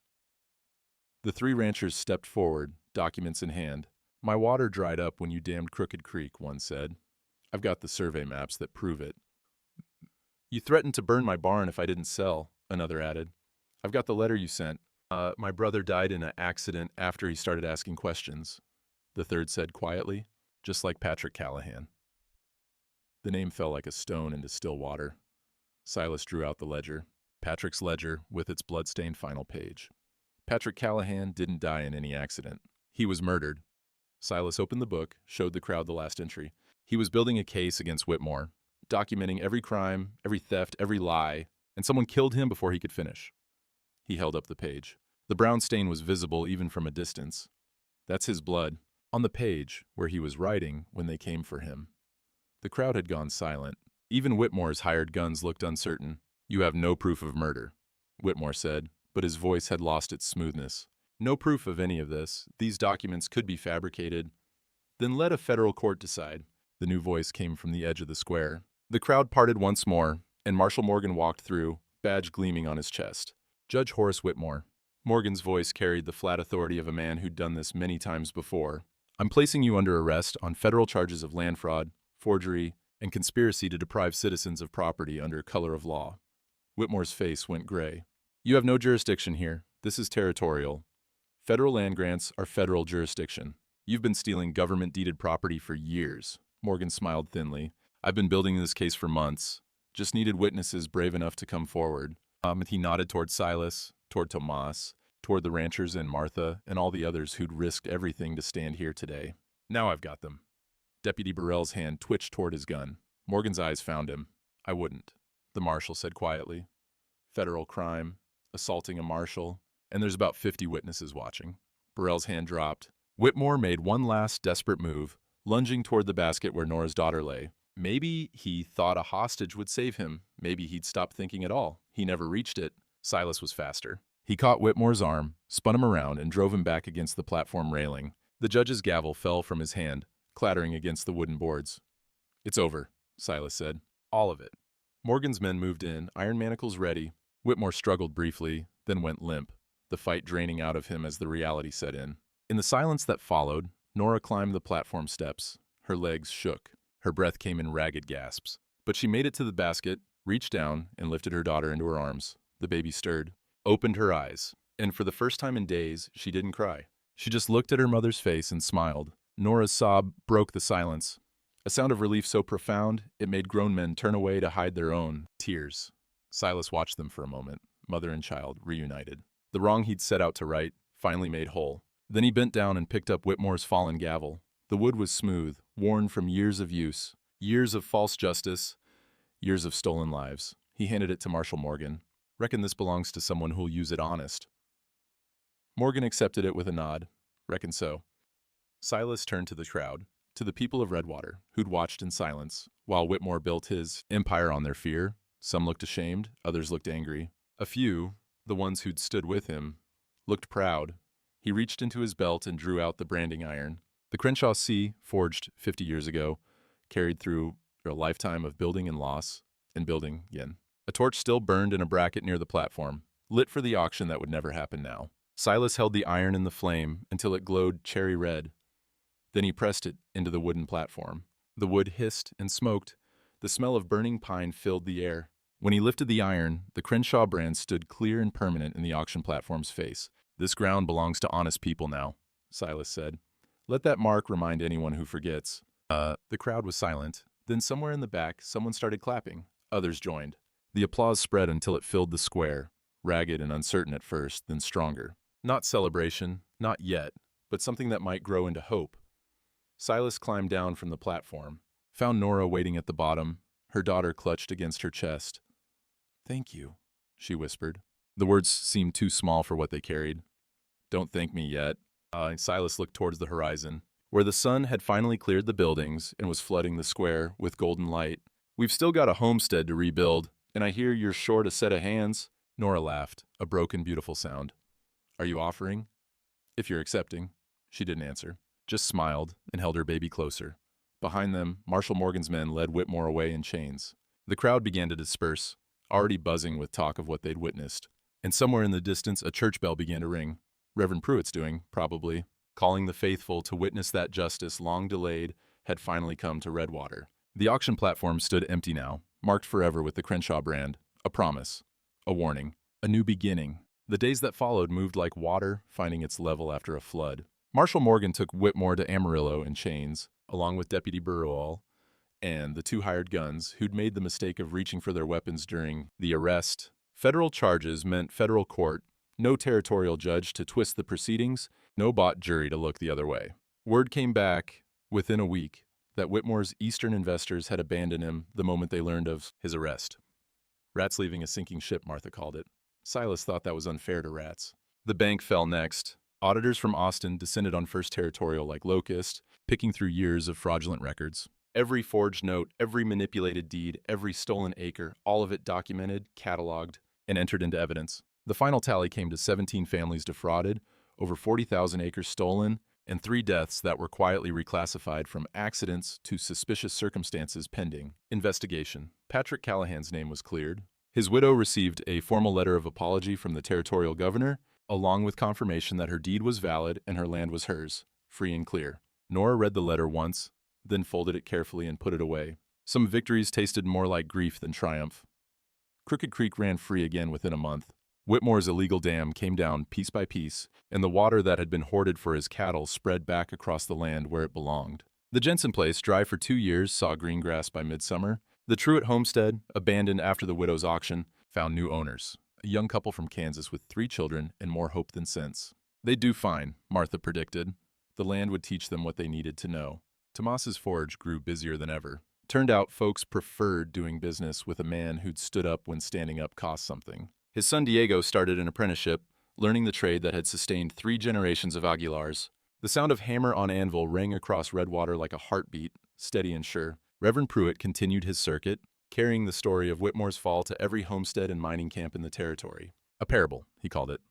The 3 ranchers stepped forward, documents in hand. My water dried up when you dammed Crooked Creek, one said. I've got the survey maps that prove it. You threatened to burn my barn if I didn't sell, another added. I've got the letter you sent. My brother died in an accident after he started asking questions, the third said quietly, just like Patrick Callahan. The name fell like a stone into still water. Silas drew out the ledger, Patrick's ledger with its blood-stained final page. Patrick Callahan didn't die in any accident. He was murdered. Silas opened the book, showed the crowd the last entry. He was building a case against Whitmore, documenting every crime, every theft, every lie, and someone killed him before he could finish. He held up the page. The brown stain was visible even from a distance. That's his blood, on the page where he was writing when they came for him. The crowd had gone silent. Even Whitmore's hired guns looked uncertain. You have no proof of murder, Whitmore said, but his voice had lost its smoothness. No proof of any of this. These documents could be fabricated. Then let a federal court decide. The new voice came from the edge of the square. The crowd parted once more, and Marshal Morgan walked through, badge gleaming on his chest. Judge Horace Whitmore. Morgan's voice carried the flat authority of a man who'd done this many times before. I'm placing you under arrest on federal charges of land fraud, forgery, and conspiracy to deprive citizens of property under color of law. Whitmore's face went gray. You have no jurisdiction here. This is territorial. Federal land grants are federal jurisdiction. You've been stealing government-deeded property for years. Morgan smiled thinly. I've been building this case for months. Just needed witnesses brave enough to come forward. He nodded toward Silas, toward Tomas, toward the ranchers and Martha, and all the others who'd risked everything to stand here today. Now I've got them. Deputy Burrell's hand twitched toward his gun. Morgan's eyes found him. I wouldn't, the marshal said quietly. Federal crime, assaulting a marshal, and there's about 50 witnesses watching. Burrell's hand dropped. Whitmore made one last desperate move, lunging toward the basket where Nora's daughter lay. Maybe he thought a hostage would save him. Maybe he'd stop thinking at all. He never reached it. Silas was faster. He caught Whitmore's arm, spun him around, and drove him back against the platform railing. The judge's gavel fell from his hand, clattering against the wooden boards. It's over, Silas said. All of it. Morgan's men moved in, iron manacles ready. Whitmore struggled briefly, then went limp, the fight draining out of him as the reality set in. In the silence that followed, Nora climbed the platform steps. Her legs shook. Her breath came in ragged gasps. But she made it to the basket, reached down, and lifted her daughter into her arms. The baby stirred, opened her eyes, and for the first time in days, she didn't cry. She just looked at her mother's face and smiled. Nora's sob broke the silence, a sound of relief so profound it made grown men turn away to hide their own tears. Silas watched them for a moment, mother and child reunited. The wrong he'd set out to right, finally made whole. Then he bent down and picked up Whitmore's fallen gavel. The wood was smooth, worn from years of use, years of false justice, years of stolen lives. He handed it to Marshal Morgan. Reckon this belongs to someone who'll use it honest. Morgan accepted it with a nod. Reckon so. Silas turned to the crowd, to the people of Redwater, who'd watched in silence, while Whitmore built his empire on their fear. Some looked ashamed, others looked angry. A few, the ones who'd stood with him, looked proud. He reached into his belt and drew out the branding iron. The Crenshaw C, forged 50 years ago, carried through a lifetime of building and loss, and building again. A torch still burned in a bracket near the platform, lit for the auction that would never happen now. Silas held the iron in the flame until it glowed cherry red. Then he pressed it into the wooden platform. The wood hissed and smoked. The smell of burning pine filled the air. When he lifted the iron, the Crenshaw brand stood clear and permanent in the auction platform's face. "This ground belongs to honest people now," Silas said. "Let that mark remind anyone who forgets." The crowd was silent. Then somewhere in the back, someone started clapping. Others joined. The applause spread until it filled the square, ragged and uncertain at first, then stronger. Not celebration, not yet, but something that might grow into hope. Silas climbed down from the platform, found Nora waiting at the bottom, her daughter clutched against her chest. "Thank you," she whispered. The words seemed too small for what they carried. "Don't thank me yet." Silas looked towards the horizon, where the sun had finally cleared the buildings and was flooding the square with golden light. "We've still got a homestead to rebuild, and I hear you're short a set of hands." Nora laughed, a broken, beautiful sound. "Are you offering?" "If you're accepting." She didn't answer, just smiled and held her baby closer. Behind them, Marshal Morgan's men led Whitmore away in chains. The crowd began to disperse, already buzzing with talk of what they'd witnessed. And somewhere in the distance, a church bell began to ring. Reverend Pruitt's doing, probably, calling the faithful to witness that justice, long delayed, had finally come to Redwater. The auction platform stood empty now, marked forever with the Crenshaw brand. A promise, a warning, a new beginning. The days that followed moved like water, finding its level after a flood. Marshal Morgan took Whitmore to Amarillo in chains, along with Deputy Burwell and the two hired guns who'd made the mistake of reaching for their weapons during the arrest. Federal charges meant federal court, no territorial judge to twist the proceedings, no bought jury to look the other way. Word came back within a week that Whitmore's eastern investors had abandoned him the moment they learned of his arrest. "Rats leaving a sinking ship," Martha called it. Silas thought that was unfair to rats. The bank fell next. Auditors from Austin descended on First Territorial like locusts, picking through years of fraudulent records. Every forged note, every manipulated deed, every stolen acre, all of it documented, cataloged, and entered into evidence. The final tally came to 17 families defrauded, over 40,000 acres stolen, and 3 deaths that were quietly reclassified from accidents to suspicious circumstances pending investigation. Patrick Callahan's name was cleared. His widow received a formal letter of apology from the territorial governor, along with confirmation that her deed was valid and her land was hers, free and clear. Nora read the letter once, then folded it carefully and put it away. Some victories tasted more like grief than triumph. Crooked Creek ran free again within a month. Whitmore's illegal dam came down piece by piece, and the water that had been hoarded for his cattle spread back across the land where it belonged. The Jensen place, dry for 2 years, saw green grass by midsummer. The Truitt homestead, abandoned after the widow's auction, found new owners, a young couple from Kansas with 3 children and more hope than sense. They'd do fine, Martha predicted. The land would teach them what they needed to know. Tomas's forge grew busier than ever. Turned out folks preferred doing business with a man who'd stood up when standing up cost something. His son Diego started an apprenticeship, learning the trade that had sustained 3 generations of Aguilars. The sound of hammer on anvil rang across Redwater like a heartbeat, steady and sure. Reverend Pruitt continued his circuit, carrying the story of Whitmore's fall to every homestead and mining camp in the territory. A parable, he called it,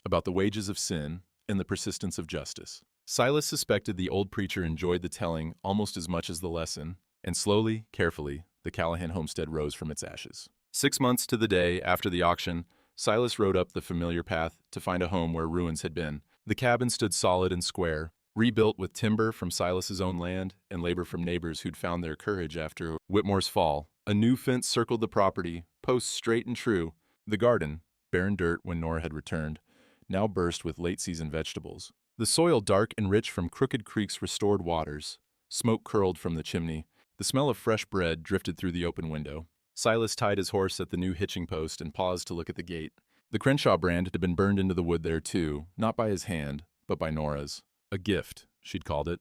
about the wages of sin and the persistence of justice. Silas suspected the old preacher enjoyed the telling almost as much as the lesson, and slowly, carefully, the Callahan homestead rose from its ashes. 6 months to the day after the auction, Silas rode up the familiar path to find a home where ruins had been. The cabin stood solid and square, rebuilt with timber from Silas's own land and labor from neighbors who'd found their courage after Whitmore's fall. A new fence circled the property, posts straight and true. The garden, barren dirt when Nora had returned, now burst with late-season vegetables. The soil dark and rich from Crooked Creek's restored waters. Smoke curled from the chimney. The smell of fresh bread drifted through the open window. Silas tied his horse at the new hitching post and paused to look at the gate. The Crenshaw brand had been burned into the wood there too, not by his hand, but by Nora's. A gift, she'd called it.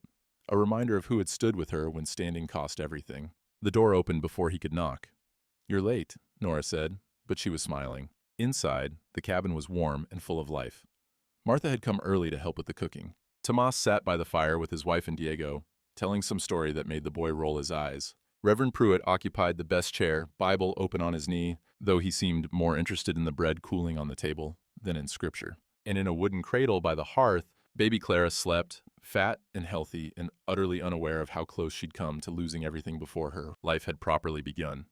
A reminder of who had stood with her when standing cost everything. The door opened before he could knock. "You're late," Nora said, but she was smiling. Inside, the cabin was warm and full of life. Martha had come early to help with the cooking. Tomas sat by the fire with his wife and Diego, telling some story that made the boy roll his eyes. Reverend Pruitt occupied the best chair, Bible open on his knee, though he seemed more interested in the bread cooling on the table than in scripture. And in a wooden cradle by the hearth, baby Clara slept, fat and healthy and utterly unaware of how close she'd come to losing everything before her life had properly begun.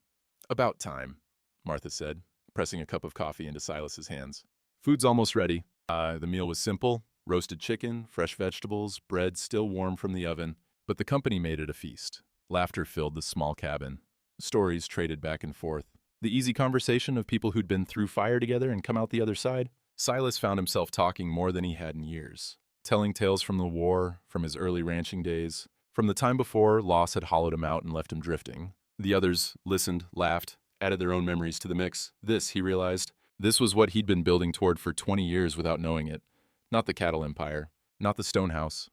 "About time," Martha said, pressing a cup of coffee into Silas's hands. "Food's almost ready." The meal was simple: roasted chicken, fresh vegetables, bread still warm from the oven, but the company made it a feast. Laughter filled the small cabin. Stories traded back and forth. The easy conversation of people who'd been through fire together and come out the other side. Silas found himself talking more than he had in years, telling tales from the war, from his early ranching days, from the time before loss had hollowed him out and left him drifting. The others listened, laughed, added their own memories to the mix. This, he realized, this was what he'd been building toward for 20 years without knowing it. Not the cattle empire, not the stone house.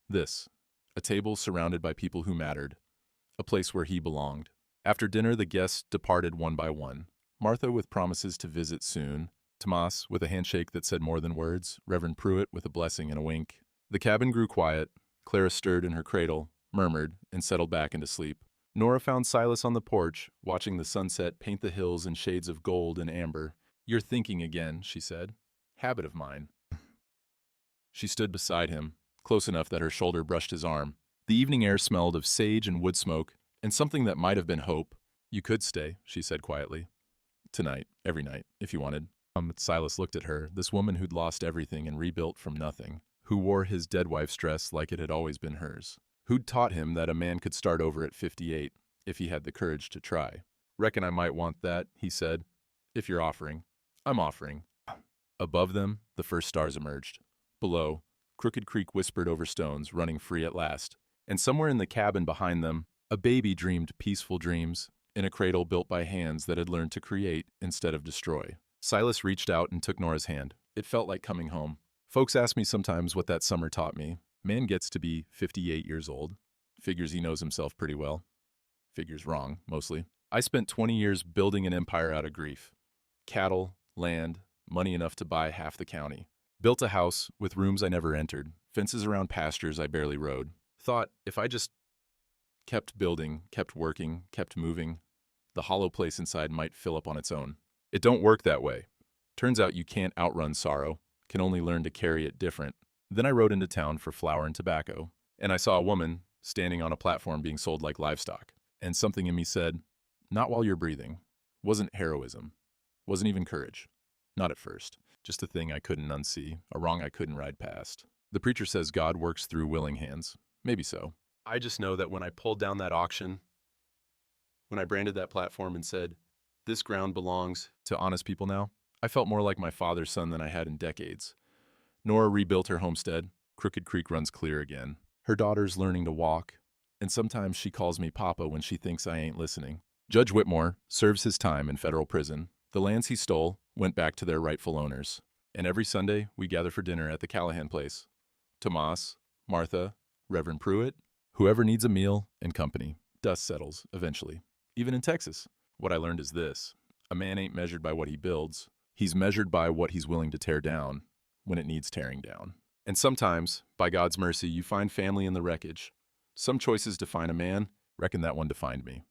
This, a table surrounded by people who mattered, a place where he belonged. After dinner, the guests departed one by one. Martha with promises to visit soon, Tomas with a handshake that said more than words, Reverend Pruitt with a blessing and a wink. The cabin grew quiet. Clara stirred in her cradle, murmured, and settled back into sleep. Nora found Silas on the porch, watching the sunset paint the hills in shades of gold and amber. "You're thinking again," she said. "Habit of mine." She stood beside him, close enough that her shoulder brushed his arm. The evening air smelled of sage and wood smoke, and something that might have been hope. "You could stay," she said quietly. "Tonight, every night, if you wanted." Silas looked at her, this woman who'd lost everything and rebuilt from nothing, who wore his dead wife's dress like it had always been hers, who'd taught him that a man could start over at 58 if he had the courage to try. "Reckon I might want that," he said. "If you're offering." "I'm offering." Above them, the first stars emerged. Below, Crooked Creek whispered over stones, running free at last. And somewhere in the cabin behind them, a baby dreamed peaceful dreams in a cradle built by hands that had learned to create instead of destroy. Silas reached out and took Nora's hand. It felt like coming home. Folks ask me sometimes what that summer taught me. Man gets to be 58 years old. Figures he knows himself pretty well. Figures wrong, mostly. I spent 20 years building an empire out of grief. Cattle, land, money enough to buy half the county. Built a house with rooms I never entered, fences around pastures I barely rode. Thought if I just kept building, kept working, kept moving, the hollow place inside might fill up on its own. It don't work that way. Turns out you can't outrun sorrow, can only learn to carry it different. Then I rode into town for flour and tobacco, and I saw a woman standing on a platform being sold like livestock. And something in me said, "Not while you're breathing." Wasn't heroism. Wasn't even courage. Not at first. Just a thing I couldn't unsee, a wrong I couldn't ride past. The preacher says God works through willing hands. Maybe so. I just know that when I pulled down that auction, when I branded that platform and said, "This ground belongs to honest people now," I felt more like my father's son than I had in decades. Nora rebuilt her homestead. Crooked Creek runs clear again. Her daughter's learning to walk, and sometimes she calls me Papa when she thinks I ain't listening. Judge Whitmore serves his time in federal prison. The lands he stole went back to their rightful owners. And every Sunday, we gather for dinner at the Callahan place. Tomas, Martha, Reverend Pruitt, whoever needs a meal and company. Dust settles, eventually. Even in Texas. What I learned is this: a man ain't measured by what he builds. He's measured by what he's willing to tear down when it needs tearing down. And sometimes, by God's mercy, you find family in the wreckage. Some choices define a man. Reckon that one defined me.